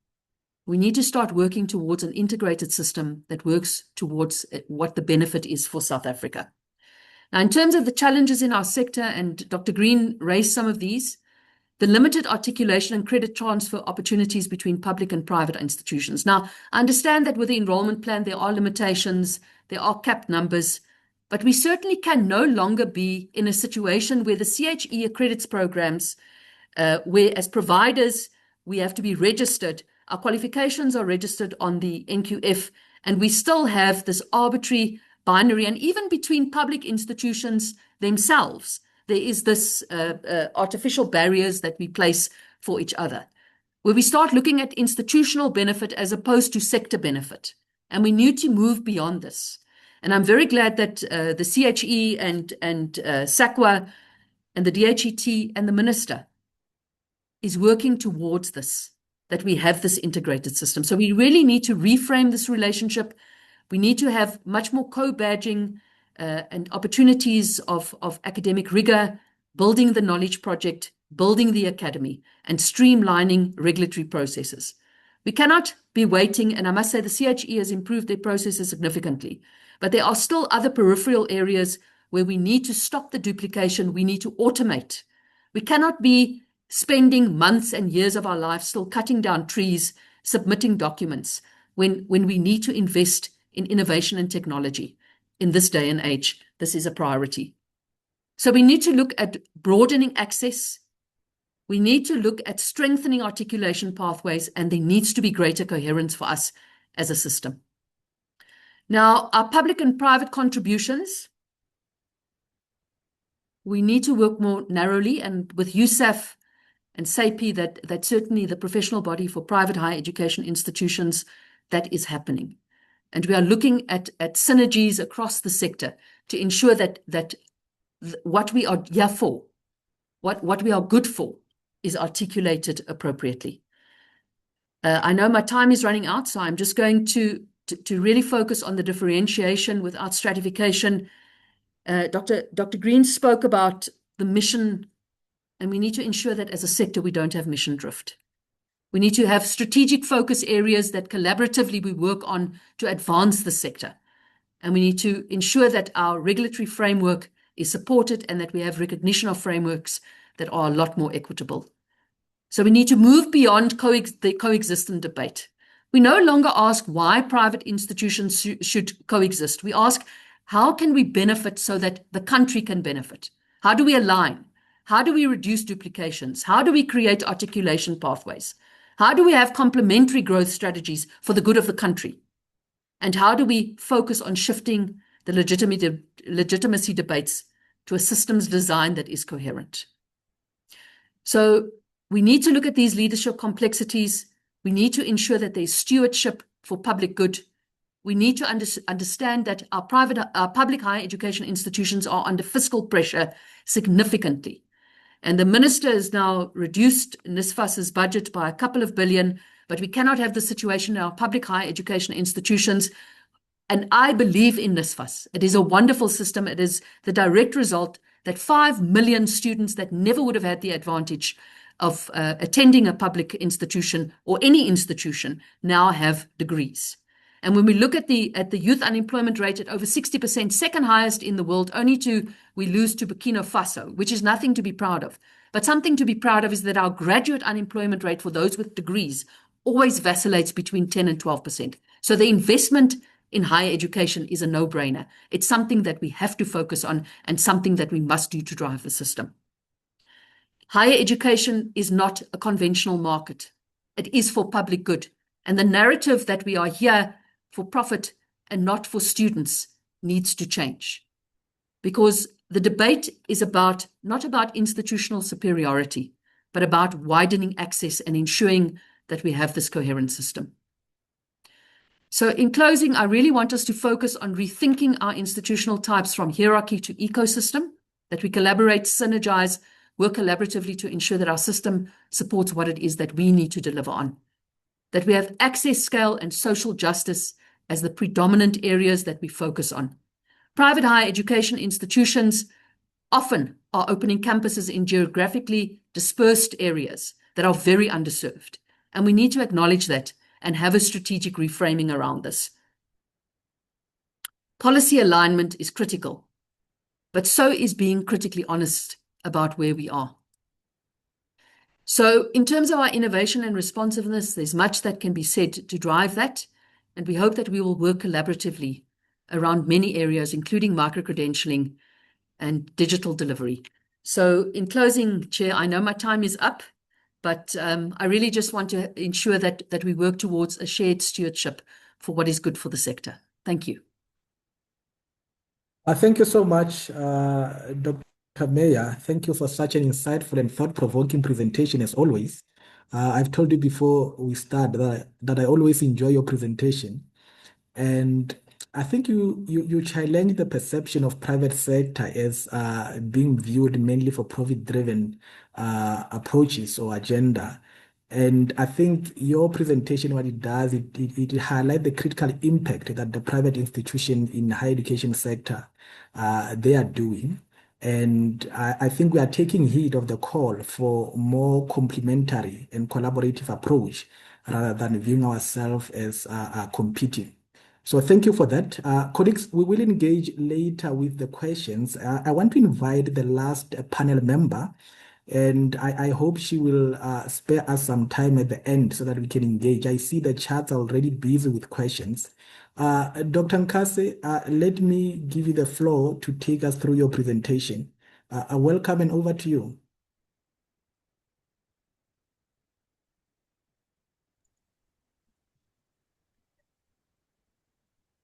We need to start working towards an integrated system that works towards what the benefit is for South Africa. Now, in terms of the challenges in our sector, and Dr. Green raised some of these, the limited articulation and credit transfer opportunities between public and private institutions. Now, I understand that with the enrollment plan, there are limitations, there are capped numbers, but we certainly can no longer be in a situation where the CHE accredits programs, where as providers, we have to be registered. Our qualifications are registered on the NQF, and we still have this arbitrary binary, and even between public institutions themselves, there is this artificial barriers that we place for each other, where we start looking at institutional benefit as opposed to sector benefit. And we need to move beyond this. And I'm very glad that the CHE and SAQA and the DHET and the minister is working towards this, that we have this integrated system. So we really need to reframe this relationship. We need to have much more co-badging and opportunities of academic rigor, building the knowledge project, building the academy, and streamlining regulatory processes. We cannot be waiting, and I must say the CHE has improved their processes significantly, but there are still other peripheral areas where we need to stop the duplication, we need to automate. We cannot be spending months and years of our life still cutting down trees, submitting documents, when we need to invest in innovation and technology. In this day and age, this is a priority. So we need to look at broadening access. We need to look at strengthening articulation pathways, and there needs to be greater coherence for us as a system. Now, our public and private contributions, we need to work more narrowly, and with USAF and SAPI, that certainly the professional body for private higher education institutions, that is happening. And we are looking at synergies across the sector to ensure that what we are here for, what we are good for, is articulated appropriately. I know my time is running out, so I'm just going to really focus on the differentiation without stratification. Dr. Green spoke about the mission, and we need to ensure that as a sector we don't have mission drift. We need to have strategic focus areas that collaboratively we work on to advance the sector. And we need to ensure that our regulatory framework is supported and that we have recognition of frameworks that are a lot more equitable. So we need to move beyond the coexistent debate. We no longer ask why private institutions should coexist. We ask, how can we benefit so that the country can benefit? How do we align? How do we reduce duplications? How do we create articulation pathways? How do we have complementary growth strategies for the good of the country? And how do we focus on shifting the legitimacy debates to a systems design that is coherent? So we need to look at these leadership complexities. We need to ensure that there's stewardship for public good. We need to understand that our public higher education institutions are under fiscal pressure significantly. And the minister has now reduced NSFAS's budget by a couple of billion, but we cannot have the situation in our public higher education institutions. And I believe in NSFAS. It is a wonderful system. It is the direct result that 5 million students that never would have had the advantage of attending a public institution or any institution now have degrees. And when we look at the youth unemployment rate at over 60%, second highest in the world, we lose to Burkina Faso, which is nothing to be proud of. But something to be proud of is that our graduate unemployment rate for those with degrees always vacillates between 10 and 12%. So the investment in higher education is a no-brainer. It's something that we have to focus on and something that we must do to drive the system. Higher education is not a conventional market. It is for public good. And the narrative that we are here for profit and not for students needs to change. Because the debate is not about institutional superiority, but about widening access and ensuring that we have this coherent system. So in closing, I really want us to focus on rethinking our institutional types from hierarchy to ecosystem, that we collaborate, synergize, work collaboratively to ensure that our system supports what it is that we need to deliver on. That we have access, scale, and social justice as the predominant areas that we focus on. Private higher education institutions often are opening campuses in geographically dispersed areas that are very underserved. And we need to acknowledge that and have a strategic reframing around this. Policy alignment is critical, but so is being critically honest about where we are. So in terms of our innovation and responsiveness, there's much that can be said to drive that. And we hope that we will work collaboratively around many areas, including micro-credentialing and digital delivery. So in closing, Chair, I know my time is up, but I really just want to ensure that we work towards a shared stewardship for what is good for the sector. Thank you. Thank you so much, Dr. Meyer. Thank you for such an insightful and thought-provoking presentation, as always. I've told you before we start that I always enjoy your presentation. And I think you challenge the perception of private sector as being viewed mainly for profit-driven approaches or agenda. And I think your presentation, what it does, it highlights the critical impact that the private institution in the higher education sector they are doing. And I think we are taking heed of the call for more complementary and collaborative approach rather than viewing ourselves as competing. So thank you for that. Colleagues, we will engage later with the questions. I want to invite the last panel member, and I hope she will spare us some time at the end so that we can engage. I see the chats are already busy with questions. Dr. Nkase, let me give you the floor to take us through your presentation. Welcome and over to you.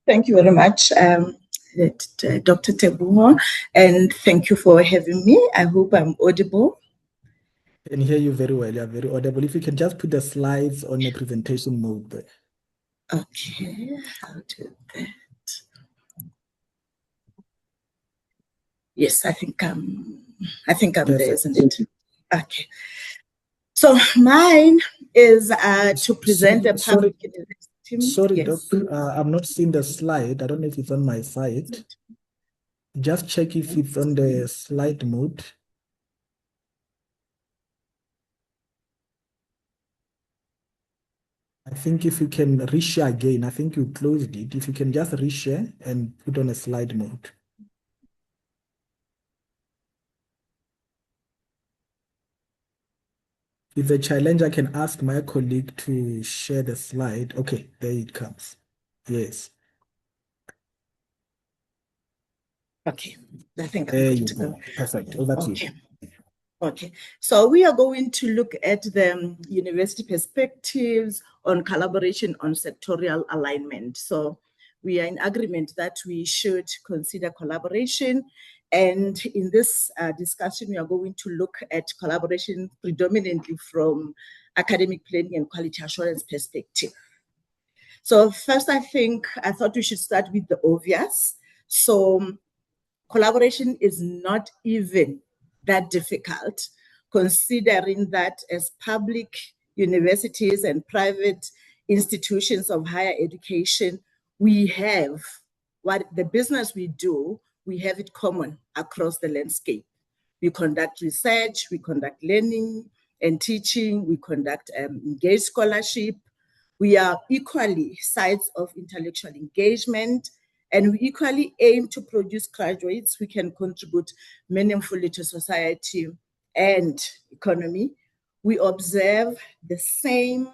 Thank you very much, Dr. Teboho, and thank you for having me. I hope I'm audible. I can hear you very well. You're very audible. If you can just put the slides on the presentation mode there. Okay, I'll do that. Yes, I think I'm there, isn't it? Okay. So mine is to present a public university. Sorry, yes. Doc, I'm not seeing the slide. I don't know if it's on my side. Just check if it's on the slide mode. I think if you can reshare again, I think you closed it. If you can just reshare and put on a slide mode. If a challenge, I can ask my colleague to share the slide. Okay, there it comes. Yes. Okay, I think I'm There good you to go. go. Perfect. Over to you. Okay, so we are going to look at the university perspectives on collaboration on sectorial alignment. So we are in agreement that we should consider collaboration. And in this discussion, we are going to look at collaboration predominantly from academic planning and quality assurance perspective. So first, I thought we should start with the obvious. So collaboration is not even that difficult, considering that as public universities and private institutions of higher education, we have what the business we do, we have it common across the landscape. We conduct research, we conduct learning and teaching, we conduct engaged scholarship. We are equally sites of intellectual engagement, and we equally aim to produce graduates who can contribute meaningfully to society and economy. We observe the same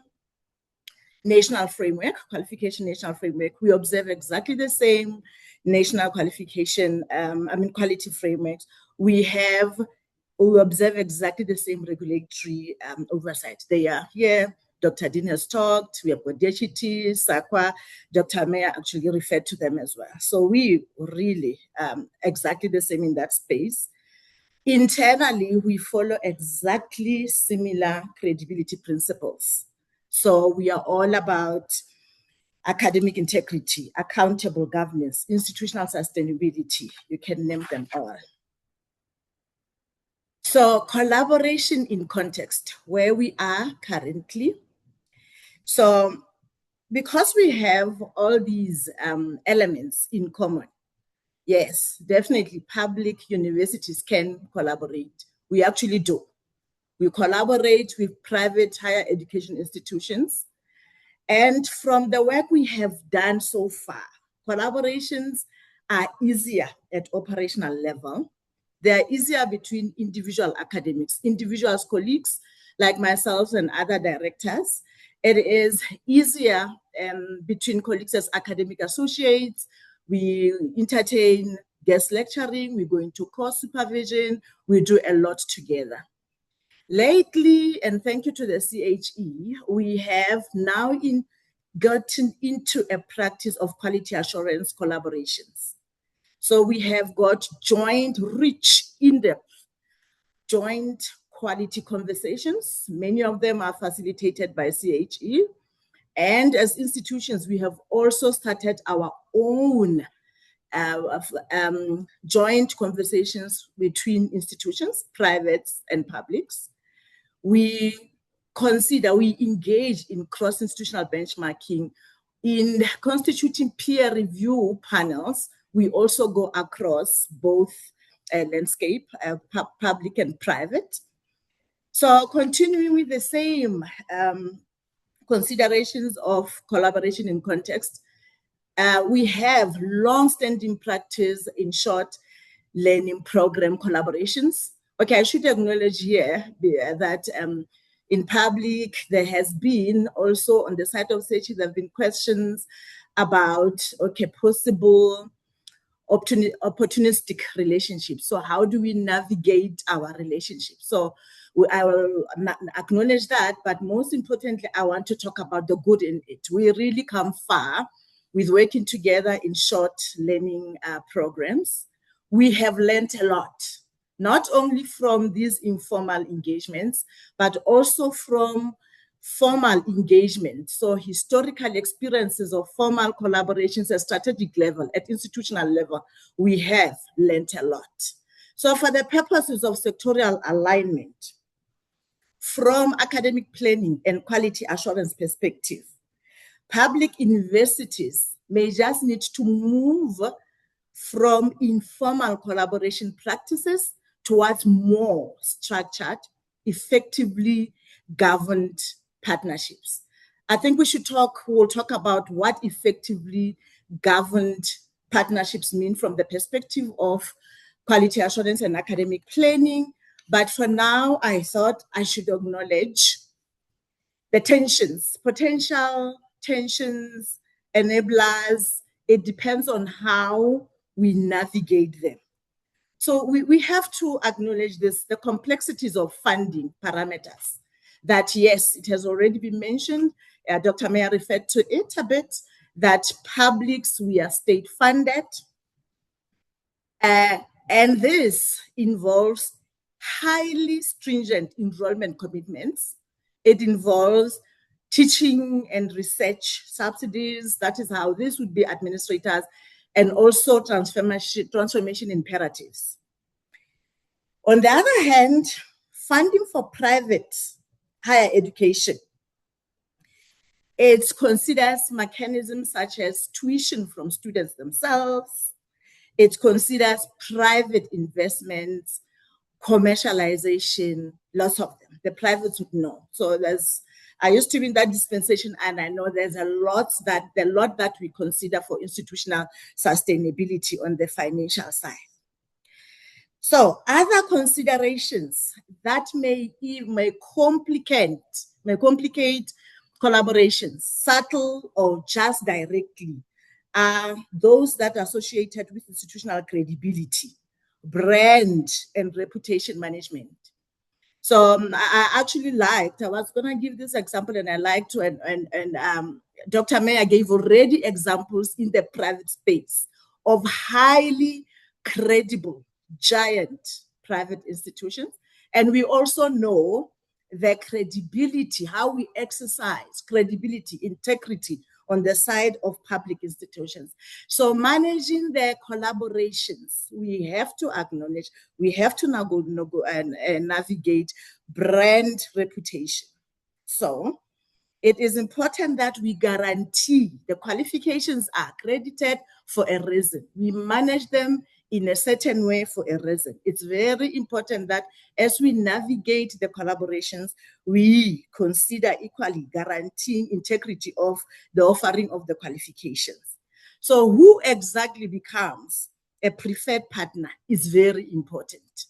national framework, qualification national framework. We observe exactly the same national qualification, quality frameworks. We observe exactly the same regulatory oversight. They are here. Dr. Dean has talked, we have got DHT, SAQA, Dr. Meyer actually referred to them as well. So we really exactly the same in that space. Internally, we follow exactly similar credibility principles. So we are all about academic integrity, accountable governance, institutional sustainability. You can name them all. So collaboration in context, where we are currently. So because we have all these elements in common, yes, definitely public universities can collaborate. We actually do. We collaborate with private higher education institutions. And from the work we have done so far, collaborations are easier at operational level. They're easier between individual academics, individuals, colleagues like myself and other directors. It is easier between colleagues as academic associates. We entertain guest lecturing, we go into course supervision, we do a lot together. Lately, and thank you to the CHE, we have now gotten into a practice of quality assurance collaborations. So we have got joint, rich, in-depth, joint quality conversations. Many of them are facilitated by CHE. And as institutions, we have also started our own joint conversations between institutions, privates and publics. We engage in cross-institutional benchmarking, in constituting peer review panels. We also go across both landscape, public and private. So continuing with the same considerations of collaboration in context, We have long-standing practice in short learning program collaborations. Okay, I should acknowledge here that in public, there has been also on the side of SECHI, there have been questions about, okay, possible opportunistic relationships. So how do we navigate our relationships? So I will acknowledge that, but most importantly, I want to talk about the good in it. We really come far with working together in short learning programs. We have learned a lot, not only from these informal engagements, but also from formal engagement. So historical experiences of formal collaborations at strategic level, at institutional level, we have learned a lot. So for the purposes of sectorial alignment, from academic planning and quality assurance perspective, public universities may just need to move from informal collaboration practices towards more structured, effectively governed partnerships. I think we'll talk about what effectively governed partnerships mean from the perspective of quality assurance and academic planning. But for now, I thought I should acknowledge the tensions, potential tensions, enablers. It depends on how we navigate them. So we have to acknowledge this, the complexities of funding parameters. That yes, it has already been mentioned, Dr. Meyer referred to it a bit, that publics, we are state funded. And this involves highly stringent enrollment commitments. It involves teaching and research subsidies. That is how this would be administrators, and also transformation imperatives. On the other hand, funding for private higher education, it considers mechanisms such as tuition from students themselves. It considers private investments, commercialization, lots of them. The privates would know. So I used to be in that dispensation, and I know there's a lot that we consider for institutional sustainability on the financial side. So other considerations that may complicate collaborations, subtle or just directly, are those that are associated with institutional credibility, brand, and reputation management. So I was going to give this example, and I like to, and Dr. Meyer gave already examples in the private space of highly credible, giant private institutions. And we also know the credibility, how we exercise credibility, integrity on the side of public institutions. So managing the collaborations, we have to acknowledge, we have to navigate brand reputation. So it is important that we guarantee the qualifications are accredited for a reason. We manage them in a certain way for a reason. It's very important that as we navigate the collaborations, we consider equally guaranteeing integrity of the offering of the qualifications. So who exactly becomes a preferred partner is very important.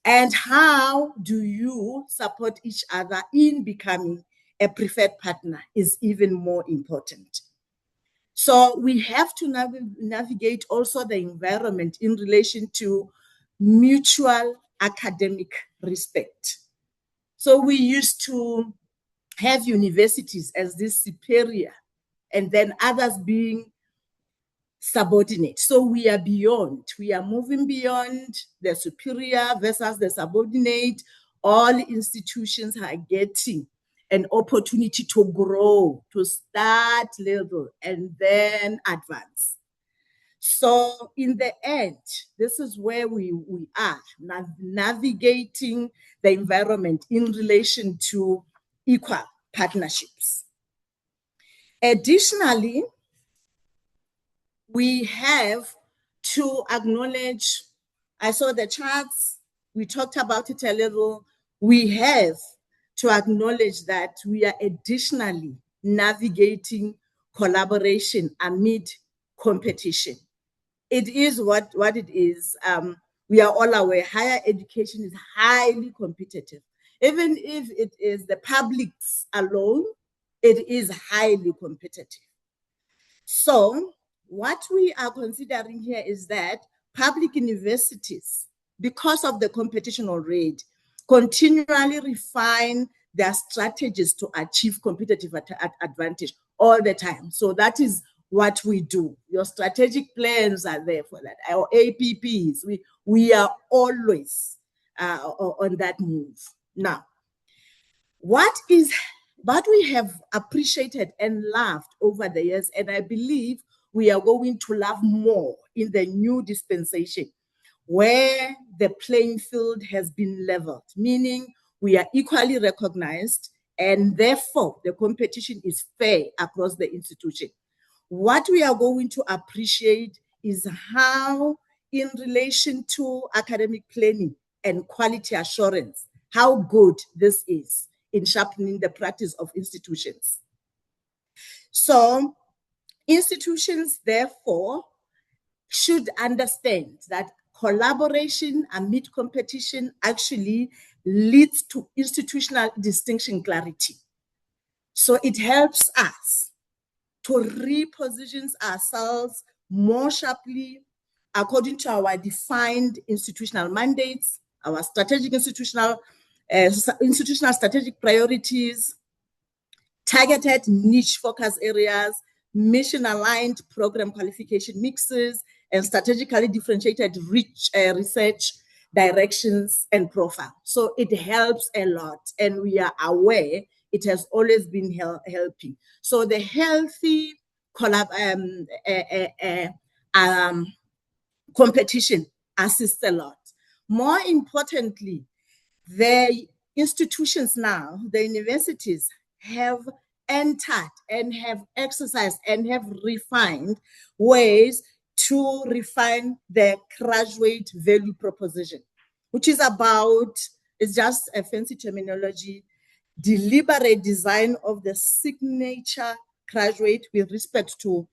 And how do you support each other in becoming a preferred partner is even more important. So we have to navigate also the environment in relation to mutual academic respect. So we used to have universities as this superior, and then others being subordinate. So we are moving beyond the superior versus the subordinate. All institutions are getting an opportunity to grow, to start little and then advance. So in the end, this is where we are navigating the environment in relation to equal partnerships. Additionally, we have to acknowledge, I saw the charts, we talked about it a little, we have to acknowledge that we are additionally navigating collaboration amid competition. It is what it is. We are all aware higher education is highly competitive. Even if it is the publics alone, it is highly competitive. So what we are considering here is that public universities, because of the competition rate, continually refine their strategies to achieve competitive advantage all the time. So that is what we do. Your strategic plans are there for that. Our APPs, we are always on that move. Now, what we have appreciated and loved over the years, and I believe we are going to love more in the new dispensation, where the playing field has been leveled, meaning we are equally recognized, and therefore the competition is fair across the institution. What we are going to appreciate is how, in relation to academic planning and quality assurance, how good this is in sharpening the practice of institutions. So institutions, therefore, should understand that collaboration amid competition actually leads to institutional distinction clarity. So it helps us to reposition ourselves more sharply according to our defined institutional mandates, our strategic institutional strategic priorities, targeted niche focus areas, mission-aligned program qualification mixes, and strategically differentiated research directions and profile. So it helps a lot, and we are aware it has always been helping. So the healthy competition assists a lot. More importantly, the institutions now, the universities, have entered and have exercised and have refined ways to refine the graduate value proposition, which is about, it's just a fancy terminology, deliberate design of the signature graduate with respect to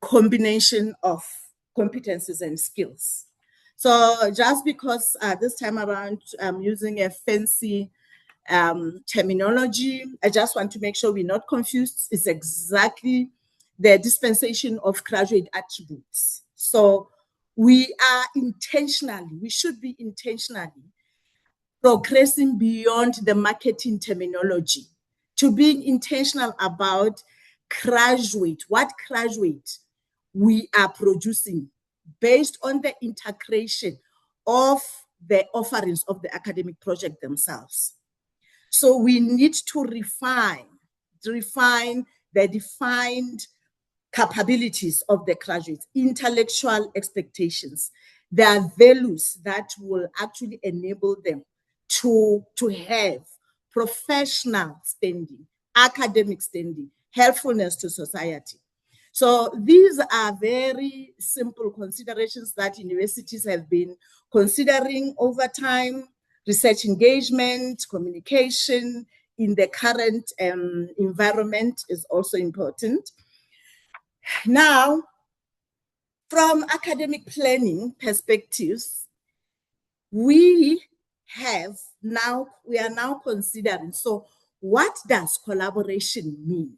combination of competencies and skills. So just because this time around I'm using a fancy terminology, I just want to make sure we're not confused. It's exactly the dispensation of graduate attributes. So we should be intentionally progressing beyond the marketing terminology to being intentional about what graduate we are producing based on the integration of the offerings of the academic project themselves. So we need to refine the defined capabilities of the graduates, intellectual expectations, their values that will actually enable them to have professional standing, academic standing, helpfulness to society. So these are very simple considerations that universities have been considering over time. Research engagement, communication in the current environment is also important. Now, from academic planning perspectives, we are now considering, so what does collaboration mean?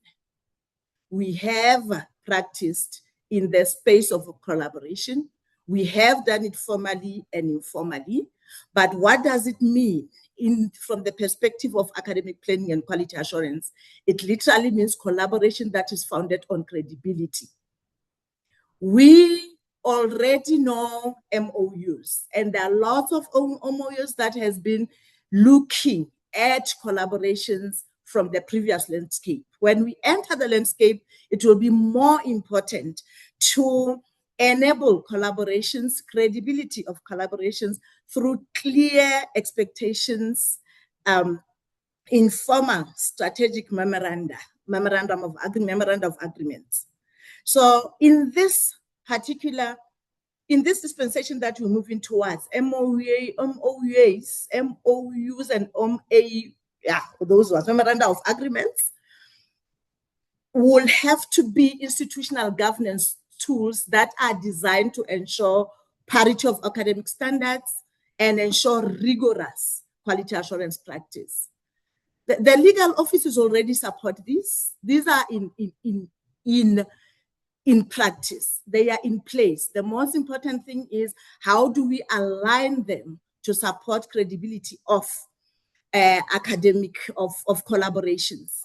We have practiced in the space of collaboration. We have done it formally and informally, but what does it mean from the perspective of academic planning and quality assurance? It literally means collaboration that is founded on credibility. We already know MOUs, and there are lots of MOUs that has been looking at collaborations from the previous landscape. When we enter the landscape, it will be more important to enable collaborations, credibility of collaborations through clear expectations, informal strategic memoranda of agreements. So in this dispensation that we're moving towards, MOUs and those ones, memoranda of agreements, will have to be institutional governance tools that are designed to ensure parity of academic standards and ensure rigorous quality assurance practice. The legal offices already support this. These are in practice. They are in place. The most important thing is how do we align them to support credibility of academic of collaborations.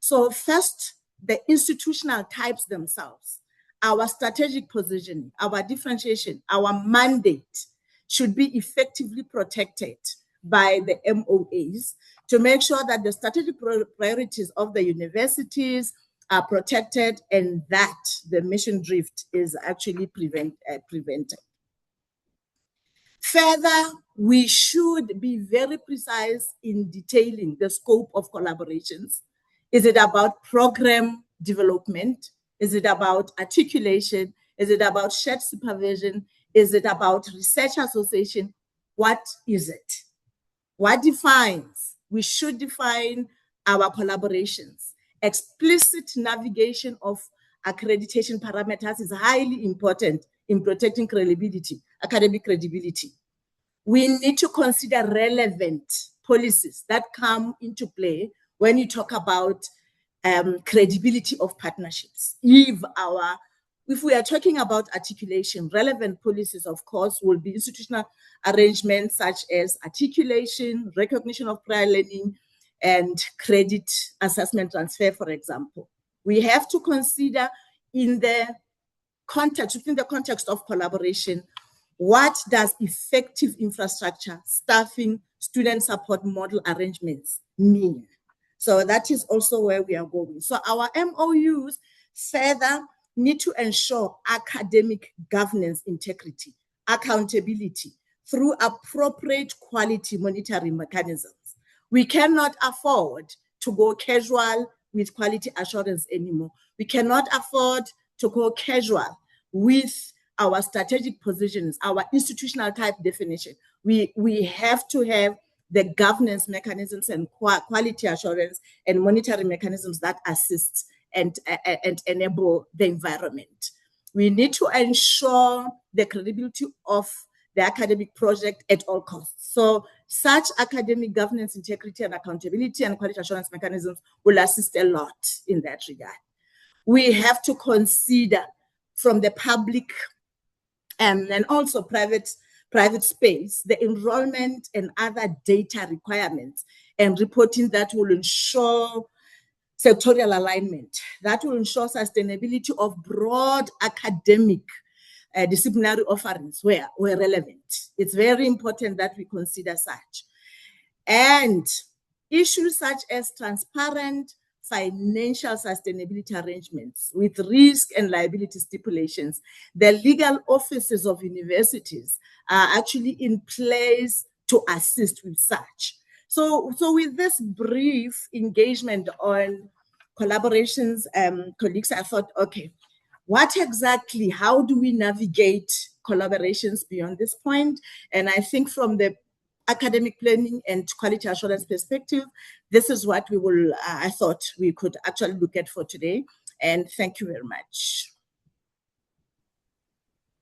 So first, the institutional types themselves, our strategic positioning, our differentiation, our mandate should be effectively protected by the MOAs to make sure that the strategic priorities of the universities are protected and that the mission drift is actually prevented. Further, we should be very precise in detailing the scope of collaborations. Is it about program development? Is it about articulation? Is it about shared supervision? Is it about research association? What is it? What defines? We should define our collaborations. Explicit navigation of accreditation parameters is highly important in protecting credibility, academic credibility. We need to consider relevant policies that come into play when you talk about credibility of partnerships. If we are talking about articulation, relevant policies, of course, will be institutional arrangements such as articulation, recognition of prior learning, and credit assessment transfer, for example. We have to consider within the context of collaboration, what does effective infrastructure, staffing, student support model arrangements mean? So that is also where we are going. So our MOUs further need to ensure academic governance integrity, accountability through appropriate quality monitoring mechanisms. We cannot afford to go casual with quality assurance anymore. We cannot afford to go casual with our strategic positions, our institutional type definition. We have to have the governance mechanisms and quality assurance and monitoring mechanisms that assist and enable the environment. We need to ensure the credibility of the academic project at all costs. So such academic governance, integrity, and accountability and quality assurance mechanisms will assist a lot in that regard. We have to consider from the public and also private space, the enrollment and other data requirements and reporting that will ensure sectorial alignment, that will ensure sustainability of broad academic disciplinary offerings where relevant. It's very important that we consider such. And issues such as transparent financial sustainability arrangements with risk and liability stipulations. The legal offices of universities are actually in place to assist with such. So with this brief engagement on collaborations, colleagues, I thought, okay, how do we navigate collaborations beyond this point? And I think from the academic planning and quality assurance perspective, this is what I thought we could actually look at for today. And thank you very much.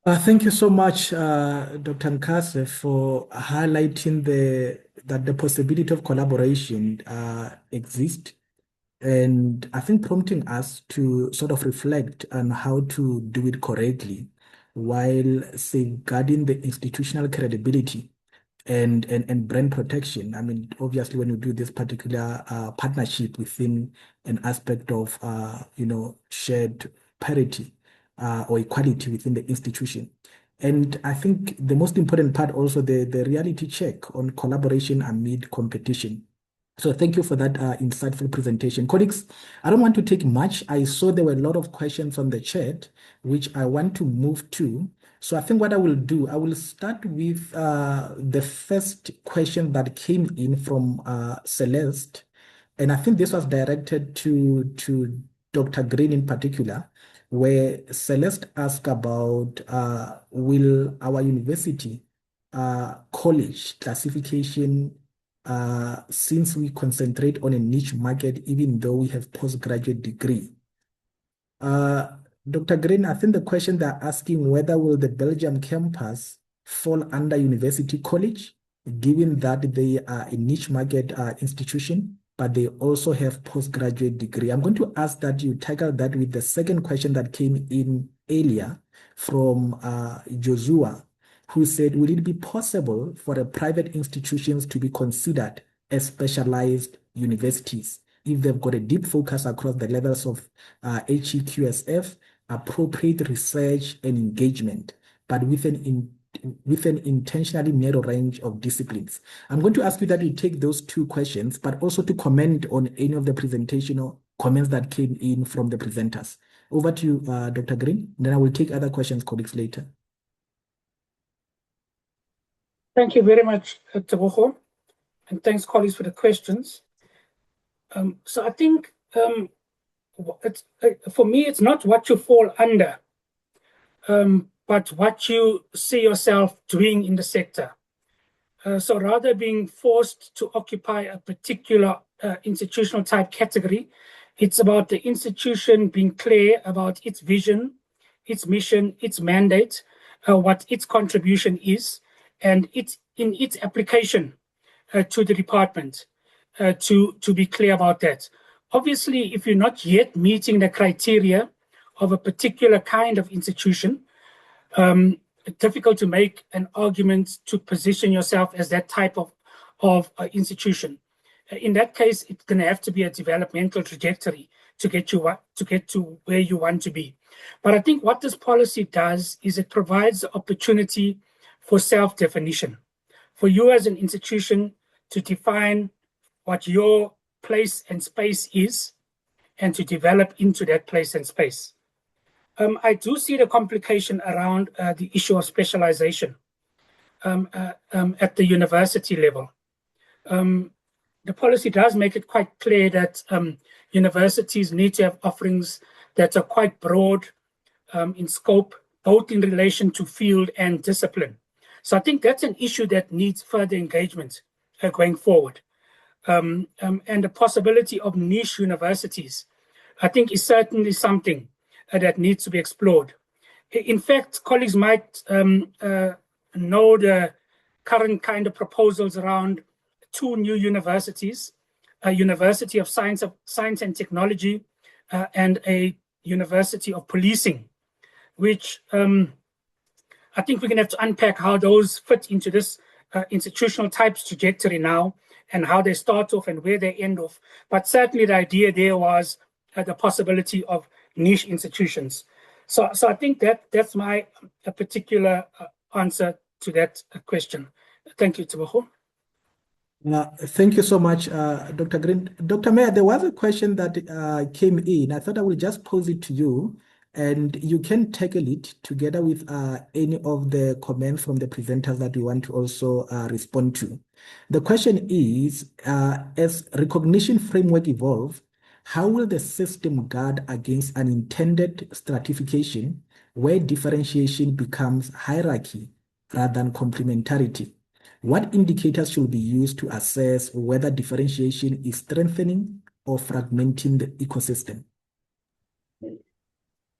Thank you so much, Dr. Nkase, for highlighting that the possibility of collaboration exists, and I think prompting us to sort of reflect on how to do it correctly while safeguarding the institutional credibility and brand protection. I mean, obviously, when you do this particular partnership within an aspect of shared parity or equality within the institution. And I think the most important part also the reality check on collaboration amid competition. So thank you for that insightful presentation. Colleagues, I don't want to take much. I saw there were a lot of questions on the chat, which I want to move to. So I think what I will do, I will start with the first question that came in from Celeste. And I think this was directed to Dr. Green in particular, where Celeste asked about will our university college classification, since we concentrate on a niche market, even though we have postgraduate degree, Uh, Dr. Green, I think the question they're asking whether will the Belgium campus fall under University College, given that they are a niche market institution, but they also have postgraduate degree. I'm going to ask that you tackle that with the second question that came in earlier from Joshua, who said, will it be possible for the private institutions to be considered as specialized universities if they've got a deep focus across the levels of HEQSF, appropriate research and engagement, but with an intentionally narrow range of disciplines? I'm going to ask you that you take those two questions, but also to comment on any of the presentational comments that came in from the presenters. Over to you, Dr. Green. Then I will take other questions, colleagues, later. Thank you very much, Tebogo, and thanks, colleagues, for the questions. So I think for me, it's not what you fall under, but what you see yourself doing in the sector. So rather being forced to occupy a particular institutional type category, it's about the institution being clear about its vision, its mission, its mandate, what its contribution is, and in its application to the department, to be clear about that. Obviously, if you're not yet meeting the criteria of a particular kind of institution, difficult to make an argument to position yourself as that type of institution. In that case, it's going to have to be a developmental trajectory to get to where you want to be. But I think what this policy does is it provides the opportunity for self-definition, for you as an institution to define what your place and space is and to develop into that place and space. I do see the complication around the issue of specialization at the university level. The policy does make it quite clear that universities need to have offerings that are quite broad in scope, both in relation to field and discipline. So I think that's an issue that needs further engagement going forward. And the possibility of niche universities, I think, is certainly something that needs to be explored. In fact, colleagues might know the current kind of proposals around two new universities, a University of Science and Technology and a University of Policing, which I think we're going to have to unpack how those fit into this institutional types trajectory now and how they start off and where they end off. But certainly the idea there was the possibility of niche institutions. So I think that's my particular answer to that question. Thank you, Tebogo. Thank you so much, Dr. Green. Dr. Mayor, there was a question that came in. I thought I would just pose it to you, and you can tackle it together with any of the comments from the presenters that you want to also respond to. The question is, as recognition framework evolve, how will the system guard against unintended stratification where differentiation becomes hierarchy rather than complementarity? What indicators should be used to assess whether differentiation is strengthening or fragmenting the ecosystem?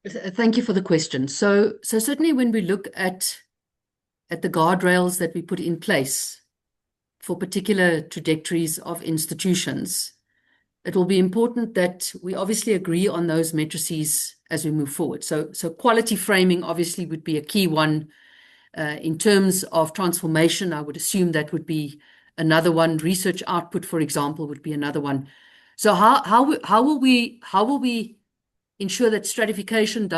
Thank you for the question. So certainly when we look at the guardrails that we put in place for particular trajectories of institutions, it will be important that we obviously agree on those matrices as we move forward. So quality framing obviously would be a key one. In terms of transformation, I would assume that would be another one. Research output, for example, would be another one. So how will we ensure that stratification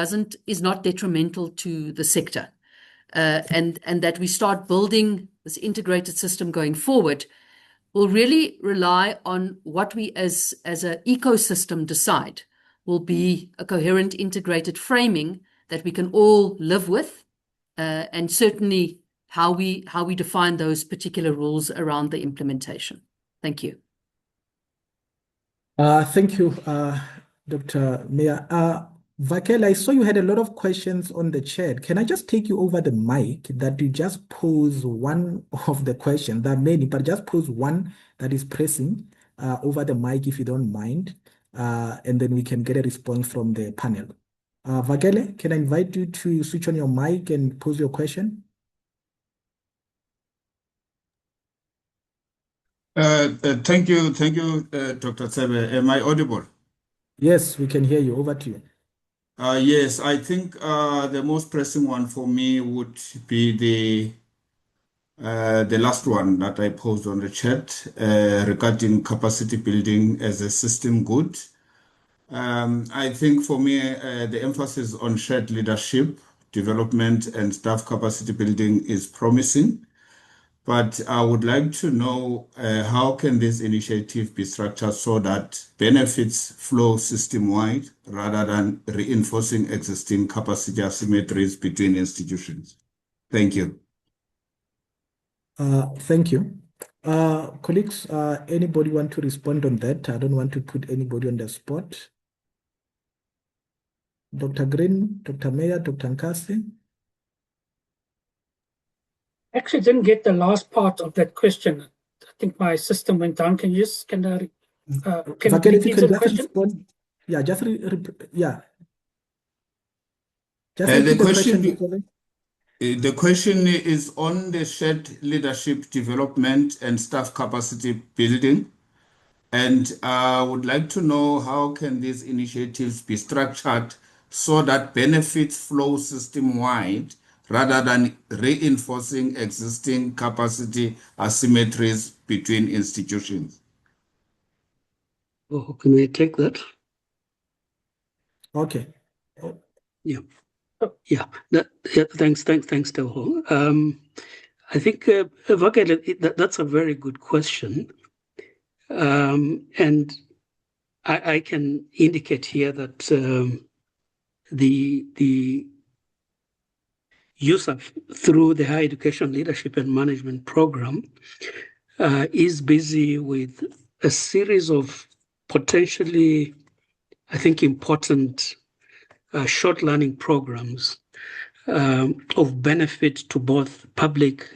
is not detrimental to the sector, and that we start building this integrated system going forward? Will really rely on what we as an ecosystem decide will be a coherent integrated framing that we can all live with, and certainly how we define those particular rules around the implementation. Thank you. Thank you, Dr. Mayor. Vakel, I saw you had a lot of questions on the chat. Can I just take you over the mic that you just pose one of the questions? There are many, but just pose one that is pressing over the mic if you don't mind, and then we can get a response from the panel. Vakele, can I invite you to switch on your mic and pose your question? Thank you, Dr. Tsebe. Am I audible? Yes, we can hear you. Over to you. Yes, I think the most pressing one for me would be the last one that I posed on the chat regarding capacity building as a system good. I think for me, the emphasis on shared leadership, development, and staff capacity building is promising. But I would like to know how can this initiative be structured so that benefits flow system-wide rather than reinforcing existing capacity asymmetries between institutions? Thank you. Thank you. Colleagues, anybody want to respond on that? I don't want to put anybody on the spot. Dr. Green, Dr. Meyer, Dr. Nkasi? Actually, didn't get the last part of that question. I think my system went down. Can you just can Vakele, you if you repeat can the just question? respond. Yeah, just yeah. Just The repeat the question, question, Vakele. the question is on the shared leadership development and staff capacity building. And I would like to know how can these initiatives be structured so that benefits flow system-wide rather than reinforcing existing capacity asymmetries between institutions. Oh, can I take that? Okay. Yeah. Yeah. Thanks, Teho. I think, Vakele, that's a very good question. And I can indicate here that the use of through the Higher Education Leadership and Management Program is busy with a series of potentially, I think, important short learning programs of benefit to both public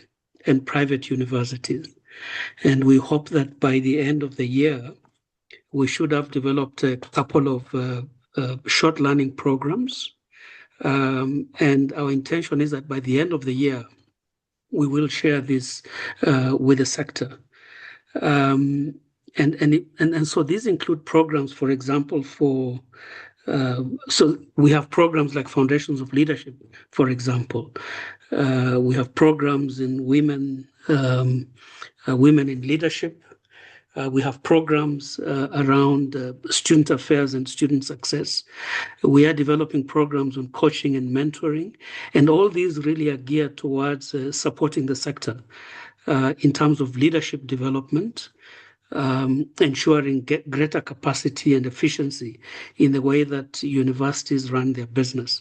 and private universities. And we hope that by the end of the year, we should have developed a couple of short learning programs. And our intention is that by the end of the year, we will share this with the sector. And so these include programs, for example, so we have programs like Foundations of Leadership, for example. We have programs in women in leadership. We have programs around student affairs and student success. We are developing programs on coaching and mentoring. And all these really are geared towards supporting the sector in terms of leadership development, ensuring greater capacity and efficiency in the way that universities run their business.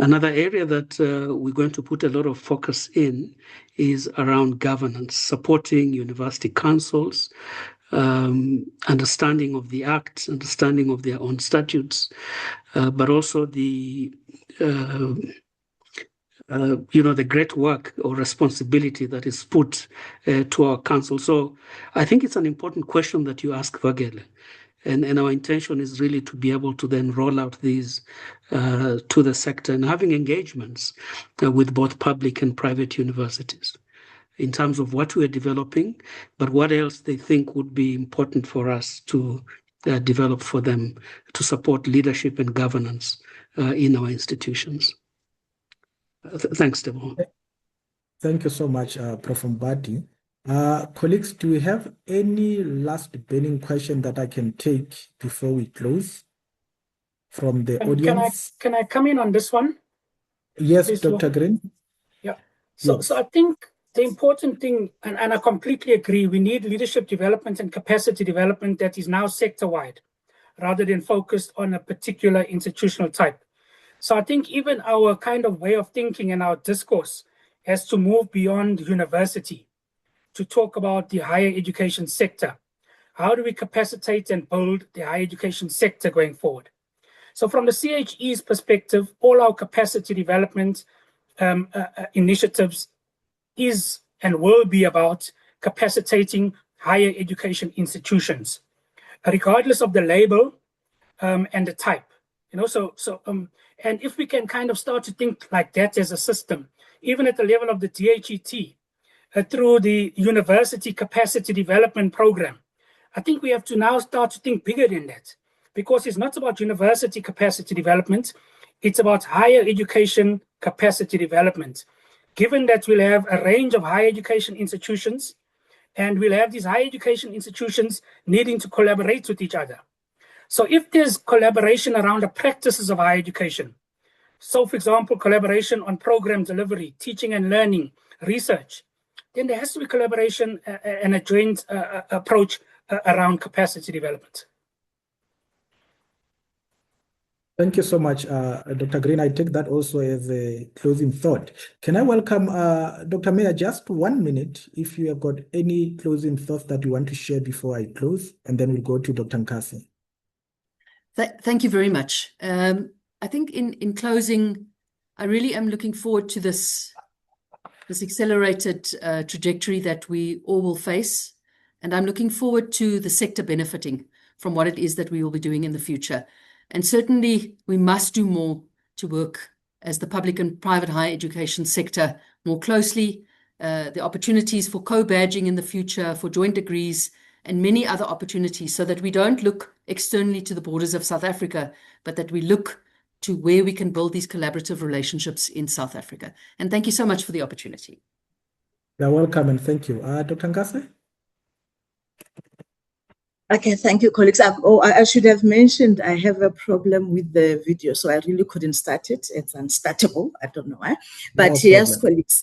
Another area that we're going to put a lot of focus in is around governance, supporting university councils, understanding of the acts, understanding of their own statutes, but also the great work or responsibility that is put to our council. So I think it's an important question that you ask, Vakele. And our intention is really to be able to then roll out these to the sector and having engagements with both public and private universities in terms of what we're developing, but what else they think would be important for us to develop for them to support leadership and governance in our institutions. Thanks, Tebo. Thank you so much, Prof. Mbadi. Colleagues, do we have any last burning question that I can take before we close from the audience? Can I come in on this one? Yes, Please, Dr. Green. Yeah. So I think the important thing, and I completely agree, we need leadership development and capacity development that is now sector-wide, rather than focused on a particular institutional type. So I think even our kind of way of thinking and our discourse has to move beyond university to talk about the higher education sector. How do we capacitate and build the higher education sector going forward? So from the CHE's perspective, all our capacity development initiatives is and will be about capacitating higher education institutions, regardless of the label and the type. And if we can kind of start to think like that as a system, even at the level of the DHET, through the University Capacity Development Program, I think we have to now start to think bigger than that, because it's not about university capacity development, it's about higher education capacity development. Given that we'll have a range of higher education institutions, and we'll have these higher education institutions needing to collaborate with each other. So if there's collaboration around the practices of higher education, so for example, collaboration on program delivery, teaching and learning, research, then there has to be collaboration and a joint approach around capacity development. Thank you so much, Dr. Green. I take that also as a closing thought. Can I welcome Dr. Mayor, just 1 minute, if you have got any closing thoughts that you want to share before I close, and then we'll go to Dr. Nkasi. Thank you very much. I think in closing, I really am looking forward to this accelerated trajectory that we all will face. And I'm looking forward to the sector benefiting from what it is that we will be doing in the future. And certainly we must do more to work as the public and private higher education sector more closely. The opportunities for co-badging in the future, for joint degrees, and many other opportunities, so that we don't look externally to the borders of South Africa, but that we look to where we can build these collaborative relationships in South Africa. And thank you so much for the opportunity. You're welcome, and thank you. Dr. Nkasi? Okay, thank you, colleagues. I should have mentioned I have a problem with the video, so I really couldn't start it. It's unstartable. I don't know why. But No yes, problem. colleagues,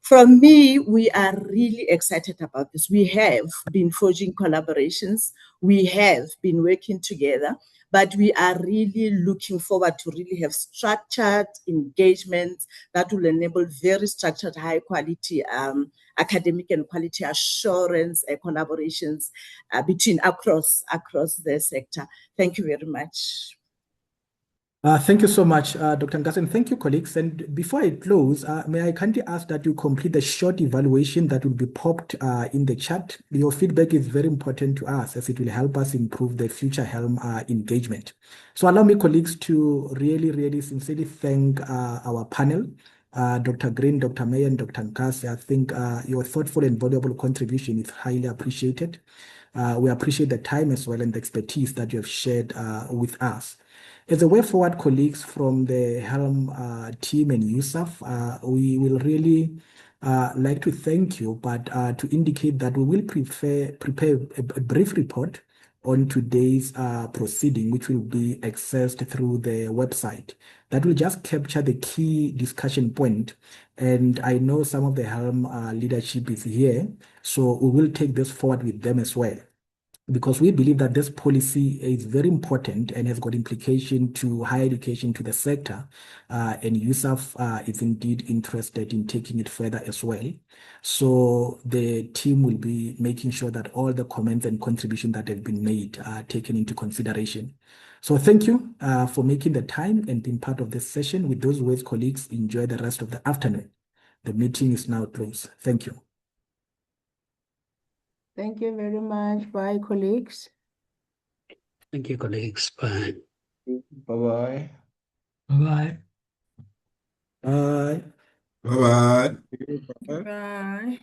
from me, we are really excited about this. We have been forging collaborations. We have been working together, but we are really looking forward to really have structured engagements that will enable very structured, high quality academic and quality assurance collaborations between across the sector. Thank you very much. Thank you so much, Dr. Nkasi, and thank you, colleagues. And before I close, may I kindly ask that you complete the short evaluation that will be popped in the chat. Your feedback is very important to us, as it will help us improve the future Helm engagement. So allow me, colleagues, to really, really sincerely thank our panel, Dr. Green, Dr. Mayer, and Dr. Nkasi. I think your thoughtful and valuable contribution is highly appreciated. We appreciate the time as well and the expertise that you have shared with us. As a way forward, colleagues from the Helm team and USAF, we will really like to thank you, but to indicate that we will prepare a brief report on today's proceeding, which will be accessed through the website. That will just capture the key discussion point. And I know some of the Helm leadership is here, so we will take this forward with them as well, because we believe that this policy is very important and has got implication to higher education, to the sector, and USAF is indeed interested in taking it further as well. So the team will be making sure that all the comments and contributions that have been made are taken into consideration. So thank you for making the time and being part of this session. With those words, colleagues, enjoy the rest of the afternoon. The meeting is now closed. Thank you. Thank you very much. Bye, colleagues. Thank you, colleagues. Bye. Bye-bye. Bye-bye. Bye. Bye-bye. Bye.